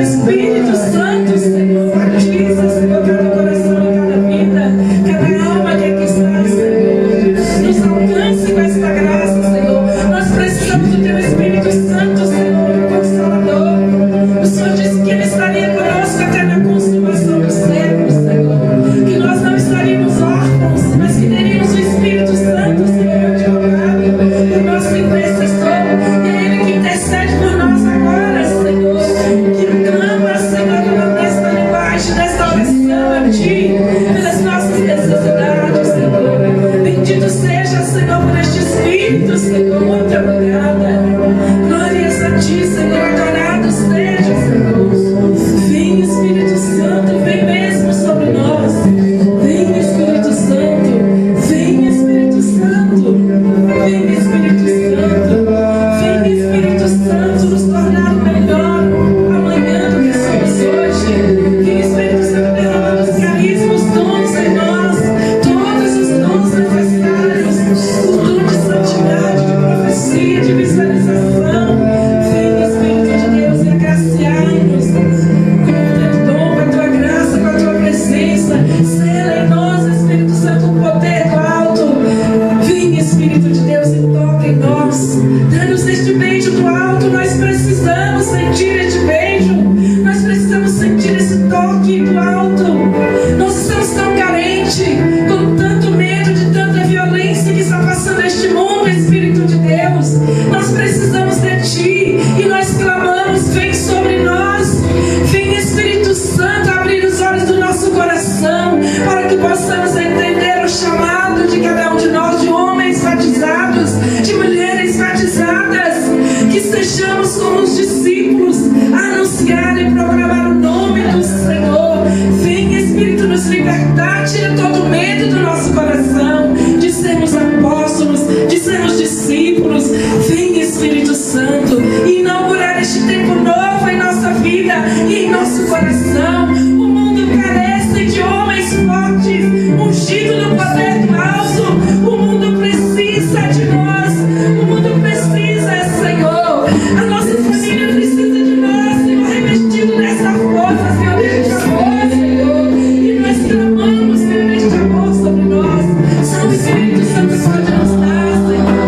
vida e em nosso coração. O mundo carece de homens fortes, ungidos no poder do alto. O mundo precisa de nós. O mundo precisa, Senhor. A nossa família precisa de nós, Senhor, revestido nessa força, Senhor, deste amor, Senhor. E nós clamamos, Senhor, este amor sobre nós. Só o Espírito Santo pode nos dar, Senhor.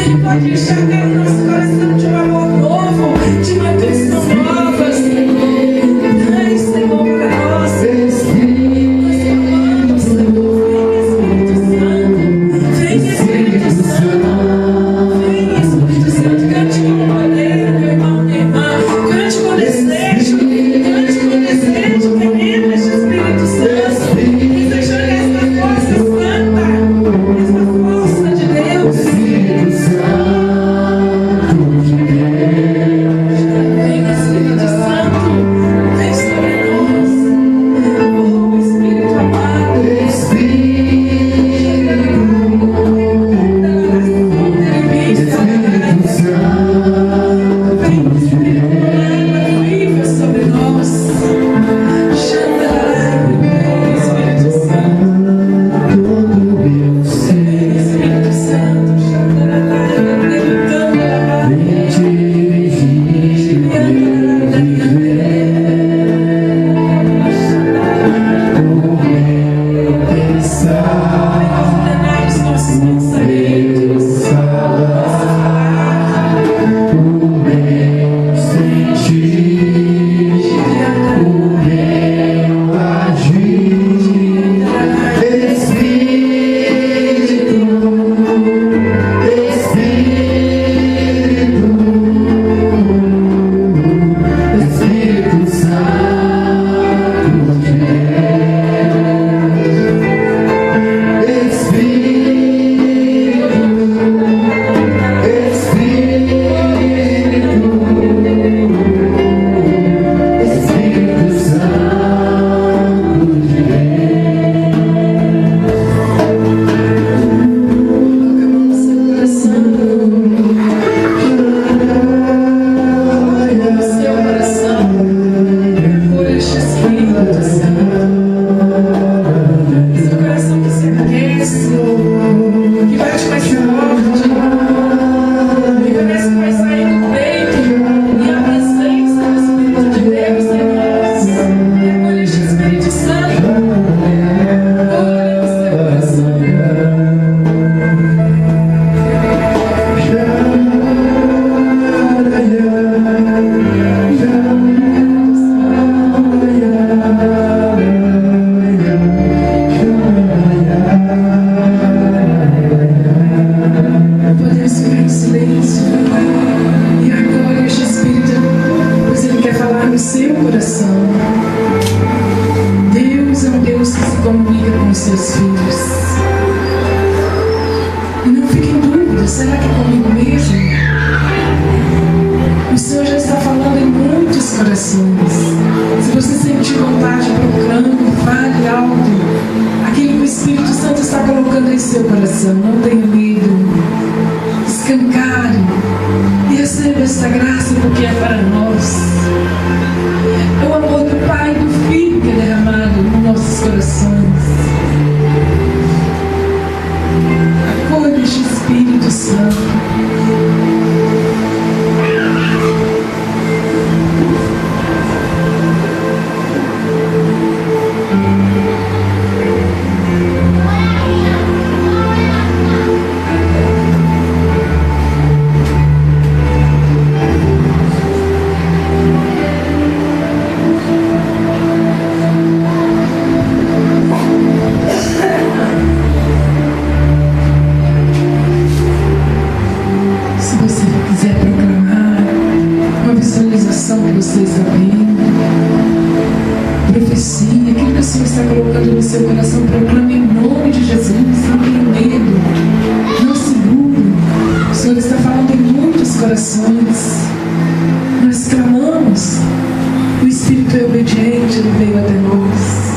Ele pode enxergar o nosso coração de um amor novo, de uma atenção nova, Senhor. Ai, Senhor, para nós. Nós clamamos, Senhor. Vem, Espírito Santo. Vem, Espírito Santo. Cante com poder, meu irmão, minha irmã. Cante com desejo. Cante com desejo. Queremos este Espírito Santo. Desejando esta força santa, esta força de Deus. Vem, Espírito Santo. Vem sobre nós. Oh, Espírito amado. Vem, Espírito amado, viva sobre nós. Vem, Espírito Santo. Vem, Espírito Santo. Ordenar os nossos pensamentos. Podemos ficar em silêncio e agora este Espírito, pois Ele quer falar no seu coração. Deus é um Deus que se comunica com os seus filhos. E não fique em dúvida, será que é comigo mesmo? O Senhor já está falando em muitos corações. Se você sentir vontade, proclame, fale alto aquilo que o Espírito Santo está colocando em seu coração. Não tenha medo. Escancare e receba esta graça, porque é para nós. É o amor do Pai e do Filho que é derramado nos nossos corações. Acolha este Espírito Santo. Que você está vendo, profecia, aquilo que o Senhor está colocando no seu coração, proclame em nome de Jesus. Não tenha medo, não segure. O Senhor está falando em muitos corações. Nós clamamos, o Espírito é obediente, Ele veio até nós.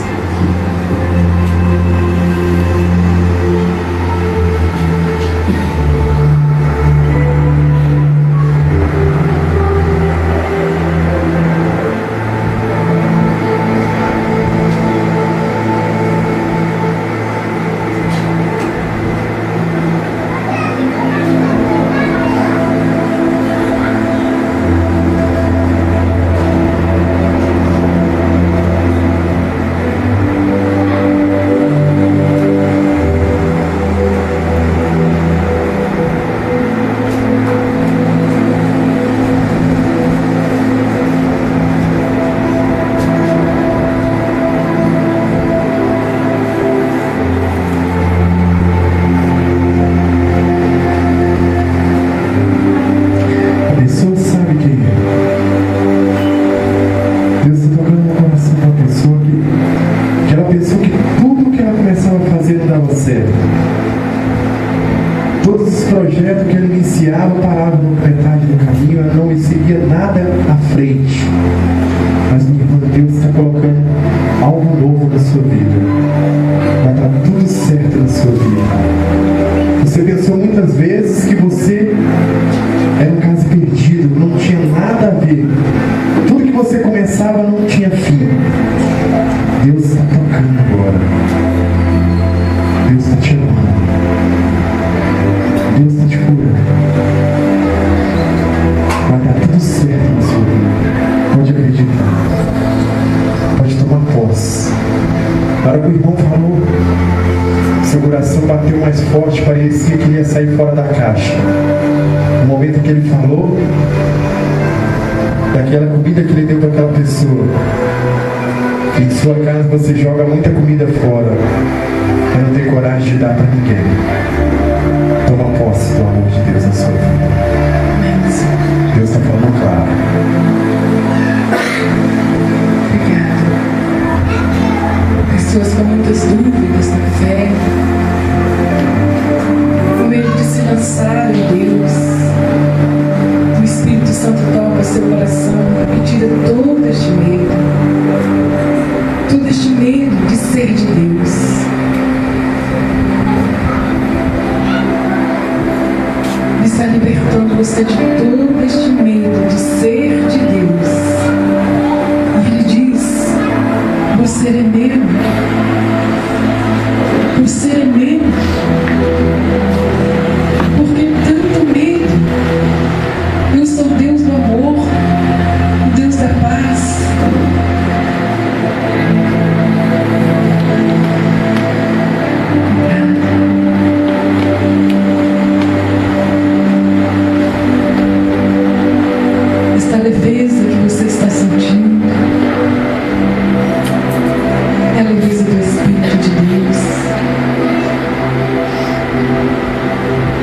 desviava, parava no metade do caminho, ela não seguia nada à frente. Mas, minha irmã, Deus está colocando algo novo na sua vida. Vai dar tudo certo na sua vida. Você pensou muitas vezes que você era um caso perdido, não tinha nada a ver. Tudo que você começava não tinha fim. Deus está tocando agora. Deus está te amando. Deus está te curando. Vai dar tudo certo na sua vida. Pode acreditar. Pode tomar posse. Na hora que o irmão falou, seu coração bateu mais forte, parecia que ele ia sair fora da caixa. No momento que ele falou, daquela comida que ele deu para aquela pessoa. Em sua casa você joga muita comida fora, mas não tem coragem de dar para ninguém. Toma posse do amor de Deus na sua vida. Deus está falando claro. Obrigada. Pessoas com muitas dúvidas na fé, com medo de se lançar em Deus. O Espírito Santo toca seu coração e tira todo este medo. Todo este medo de ser de Deus. Ele está libertando você de todo este medo de ser de Deus. E Ele diz: você é meu. Você é meu. Por que tanto medo? Eu sou Deus do amor, o Deus da paz. Esta leveza que você está sentindo é a leveza do Espírito de Deus.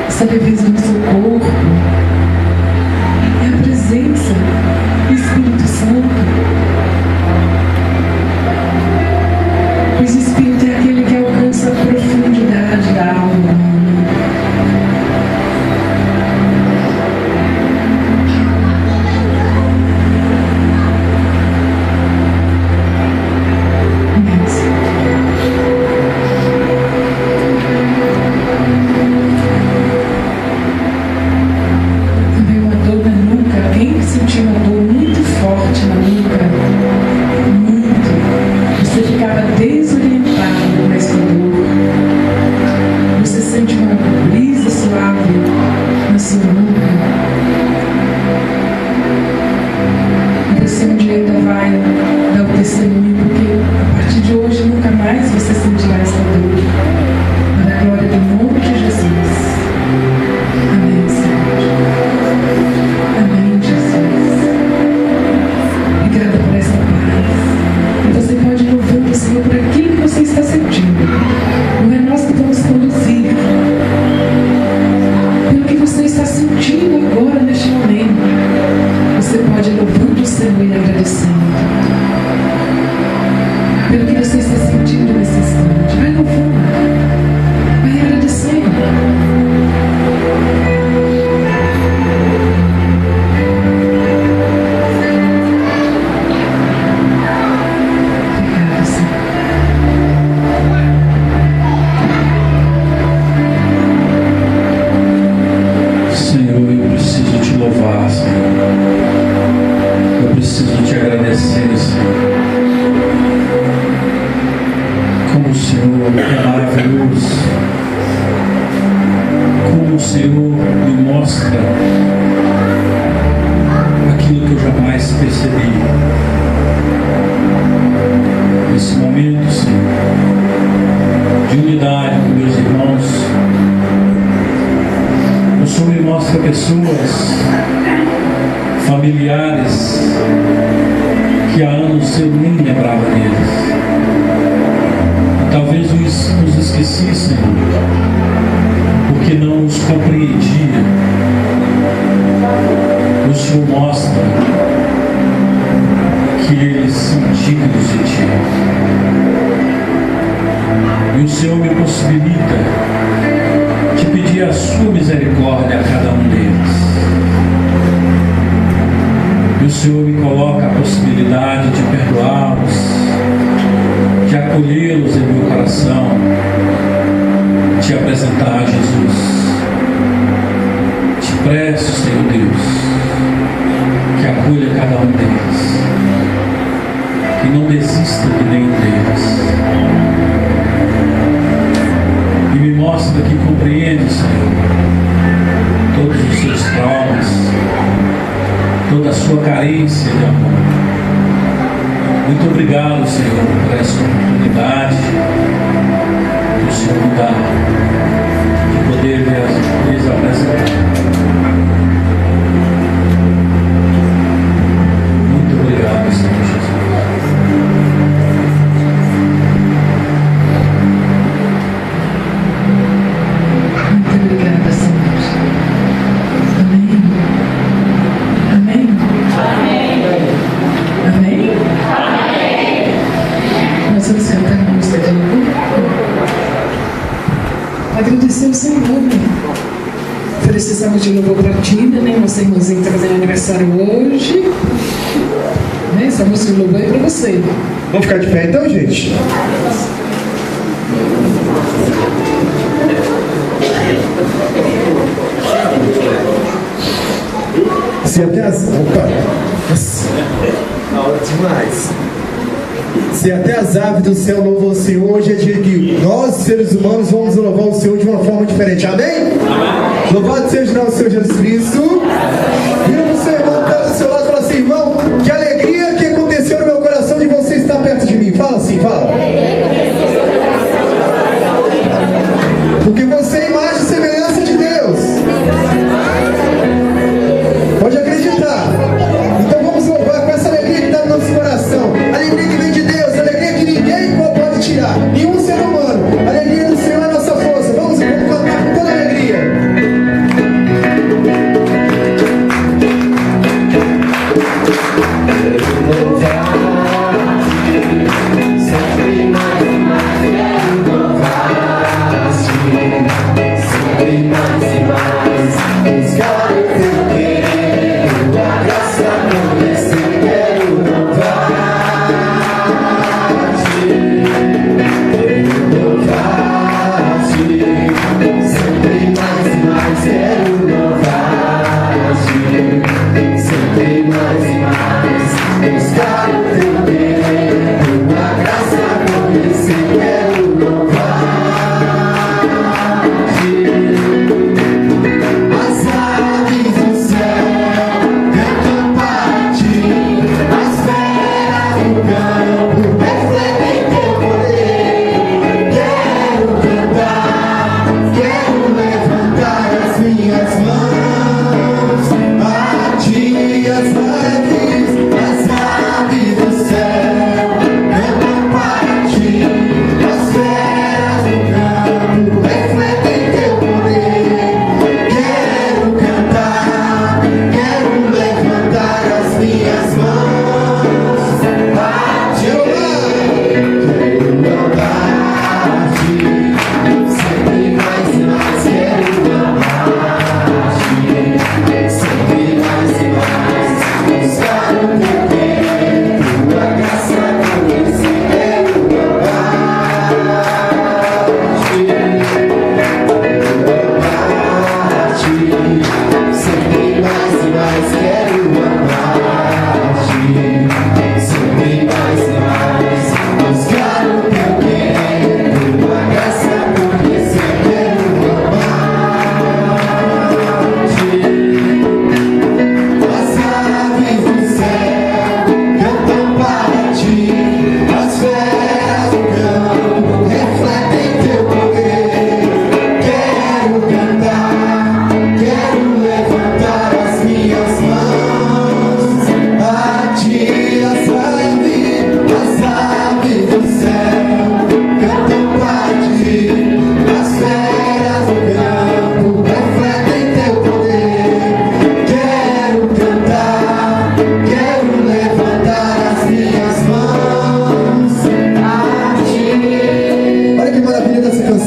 Essa leveza no seu corpo é a presença do Espírito Santo. Pois o Espírito é aquele que alcança a profundidade da alma. Sentiu uma dor muito forte na nuca, muito. Você ficava desorientado com essa dor. Você sente uma brisa suave na sua nuca. E você um dia ainda vai dar o testemunho, porque a partir de hoje nunca mais você sentirá essa dor. Para a glória do nome de Jesus. Amém, Senhor. Amém, Jesus. Obrigada por essa paz. E você pode louvar o Senhor por aquilo que você está sentindo. Não é nós que vamos conduzir. Pelo que você está sentindo agora, neste momento, você pode louvar o Senhor e agradecendo. Pelo que você está sentindo nesse instante. Vai louvando. Vai agradecendo. Pessoas, familiares que há anos eu nem lembrava deles. Talvez os esqueci, Senhor, porque não os compreendia. O Senhor mostra que eles são dignos de Ti. E o Senhor me possibilita te pedir a sua misericórdia a cada um deles. E o Senhor me coloca a possibilidade de perdoá-los, de acolhê-los em meu coração, te apresentar a Jesus. Te presto, Senhor Deus, que acolha cada um deles, que não desista de nenhum deles, e me mostra que compreende, Senhor, todos os seus traumas, toda a sua carência de amor. Muito obrigado, Senhor, por essa oportunidade que o Senhor me dá de poder lhes apresentar. Muito obrigado, Senhor Jesus. Muito obrigada, Senhor. Amém. Amém. Amém. Amém. Nós vamos cantar uma música de louvor. Agradecer ao Senhor, né? Oferecer salva de louvor para a Tina, né? Nossa irmãzinha que está fazendo aniversário hoje. Né? Essa música de louvor é para você. Vamos ficar de pé então, gente? Se até as... Opa! Na hora demais. Se até as aves do céu louvam o Senhor, hoje é dia que nós, seres humanos, vamos louvar o Senhor de uma forma diferente. Amém? Louvado seja o nosso Senhor Jesus Cristo. Vira para o seu irmão que está do seu lado e fala assim: irmão, que alegria que aconteceu no meu coração de você estar perto de mim. Fala assim, fala. Porque você é imagem e semelhança de Deus. Pode acreditar. Então vamos louvar com essa alegria que está no nosso coração. Alegria que vem de Deus, alegria que ninguém pode tirar. Nenhum ser humano. A alegria do Senhor é a nossa força. Vamos cantar com toda a alegria. As aves do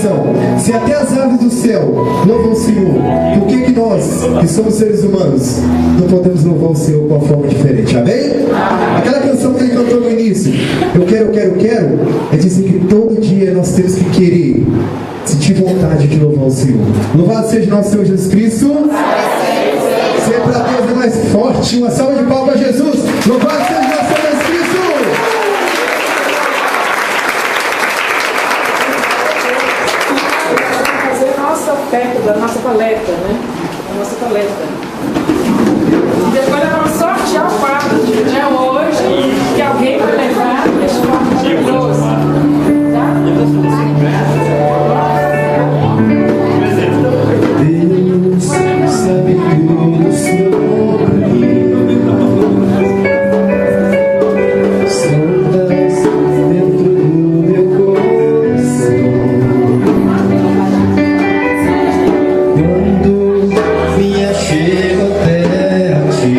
atenção. Se até as aves do céu louvam o Senhor, por que nós, que somos seres humanos, não podemos louvar o Senhor com uma forma diferente? Amém? Aquela canção que ele cantou no início, eu quero, é dizer que todo dia nós temos que querer, sentir vontade de louvar o Senhor. Louvado seja nosso Senhor Jesus Cristo. Sempre a Deus é mais forte. Uma salva de palmas a Jesus. Louvado seja nosso Senhor Jesus Cristo. Fazer a nossa oferta, da nossa coleta, né? A nossa coleta. E depois nós vamos sortear o quadro de hoje, que alguém vai levar esse quadro maravilhoso. Tá? Deus sabe tudo sobre mim. Sondas dentro do meu coração. Quando me achego até a ti,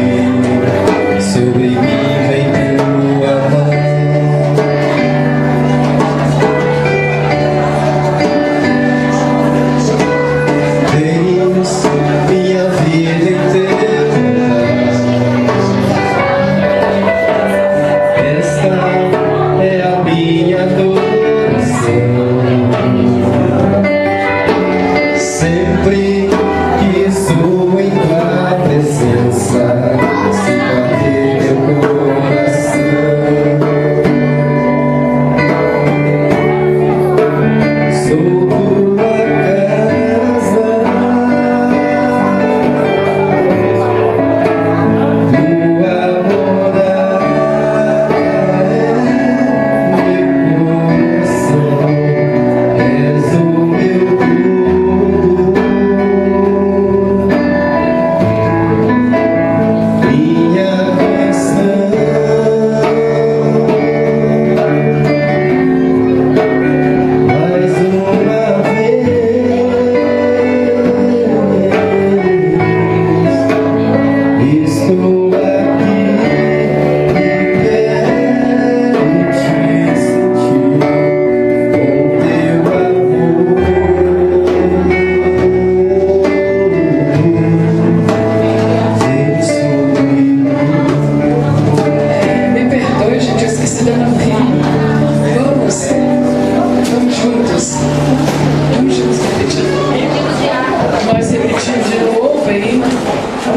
sobre mim vem tua mão. Deus, minha vida inteira, esta é a minha adoração. Sempre que estou em tua presença, se bater meu coração. Sou tua casa, tua morada é meu coração, és o meu tudo, minha canção. Mais uma vez estou aqui e quero te sentir com teu amor. Vem sobre mim. Me perdoe, gente, eu esqueci da Navi. Vamos juntos. Vamos juntos repetir. Nós repetimos de novo aí.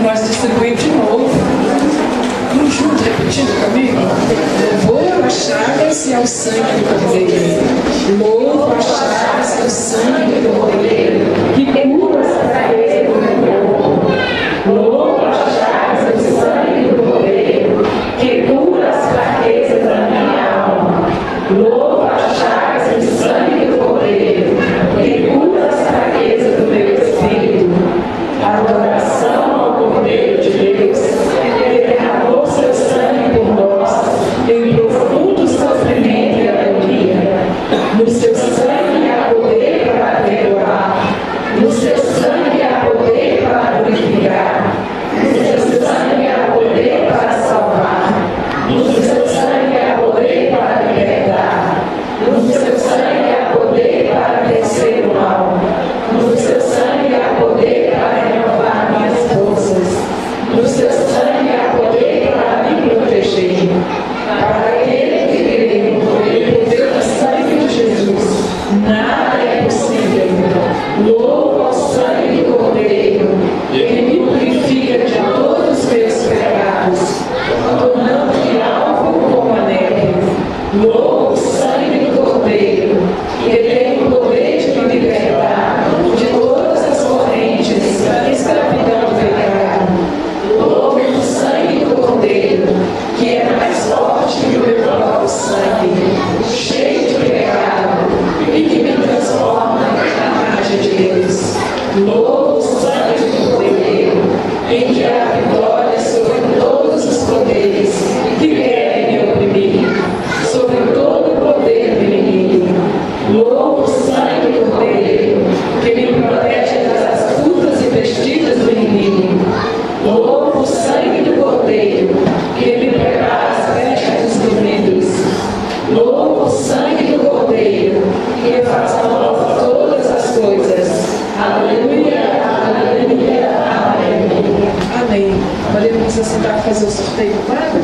Nós distribuímos de novo. Vamos juntos repetindo comigo? Louvor às chagas e ao sangue do Cordeiro. Louvo às chagas e ao sangue do Cordeiro, que cura as fraquezas do meu corpo. Louvo às chagas e ao sangue do Cordeiro, que cura as fraquezas da minha alma. Louvo às chagas e ao sangue do Cordeiro, que cura as fraquezas do meu espírito. Adoração ao Cordeiro de Deus, que derramou seu sangue por nós, em profundo sofrimento e alegria. No seu sangue há poder para perdoar, no seu sangue há poder para purificar, no seu sangue há poder para salvar, no seu sangue há poder para libertar, no seu sangue há poder para vencer o mal, no seu sangue há poder para renovar minhas forças, no seu sangue há poder para me proteger. Para aquele que crê no poder do sangue de Jesus, nada é possível. Louvo ao sangue do Cordeiro, que me purifica de todos os meus pecados, tornando-me alvo como a neve. Louvo o sangue do Cordeiro, que tem o poder de me libertar de todas as correntes da escravidão do pecado. Louvo o sangue do Cordeiro, que é mais forte que o fazer o sorteio do quadro?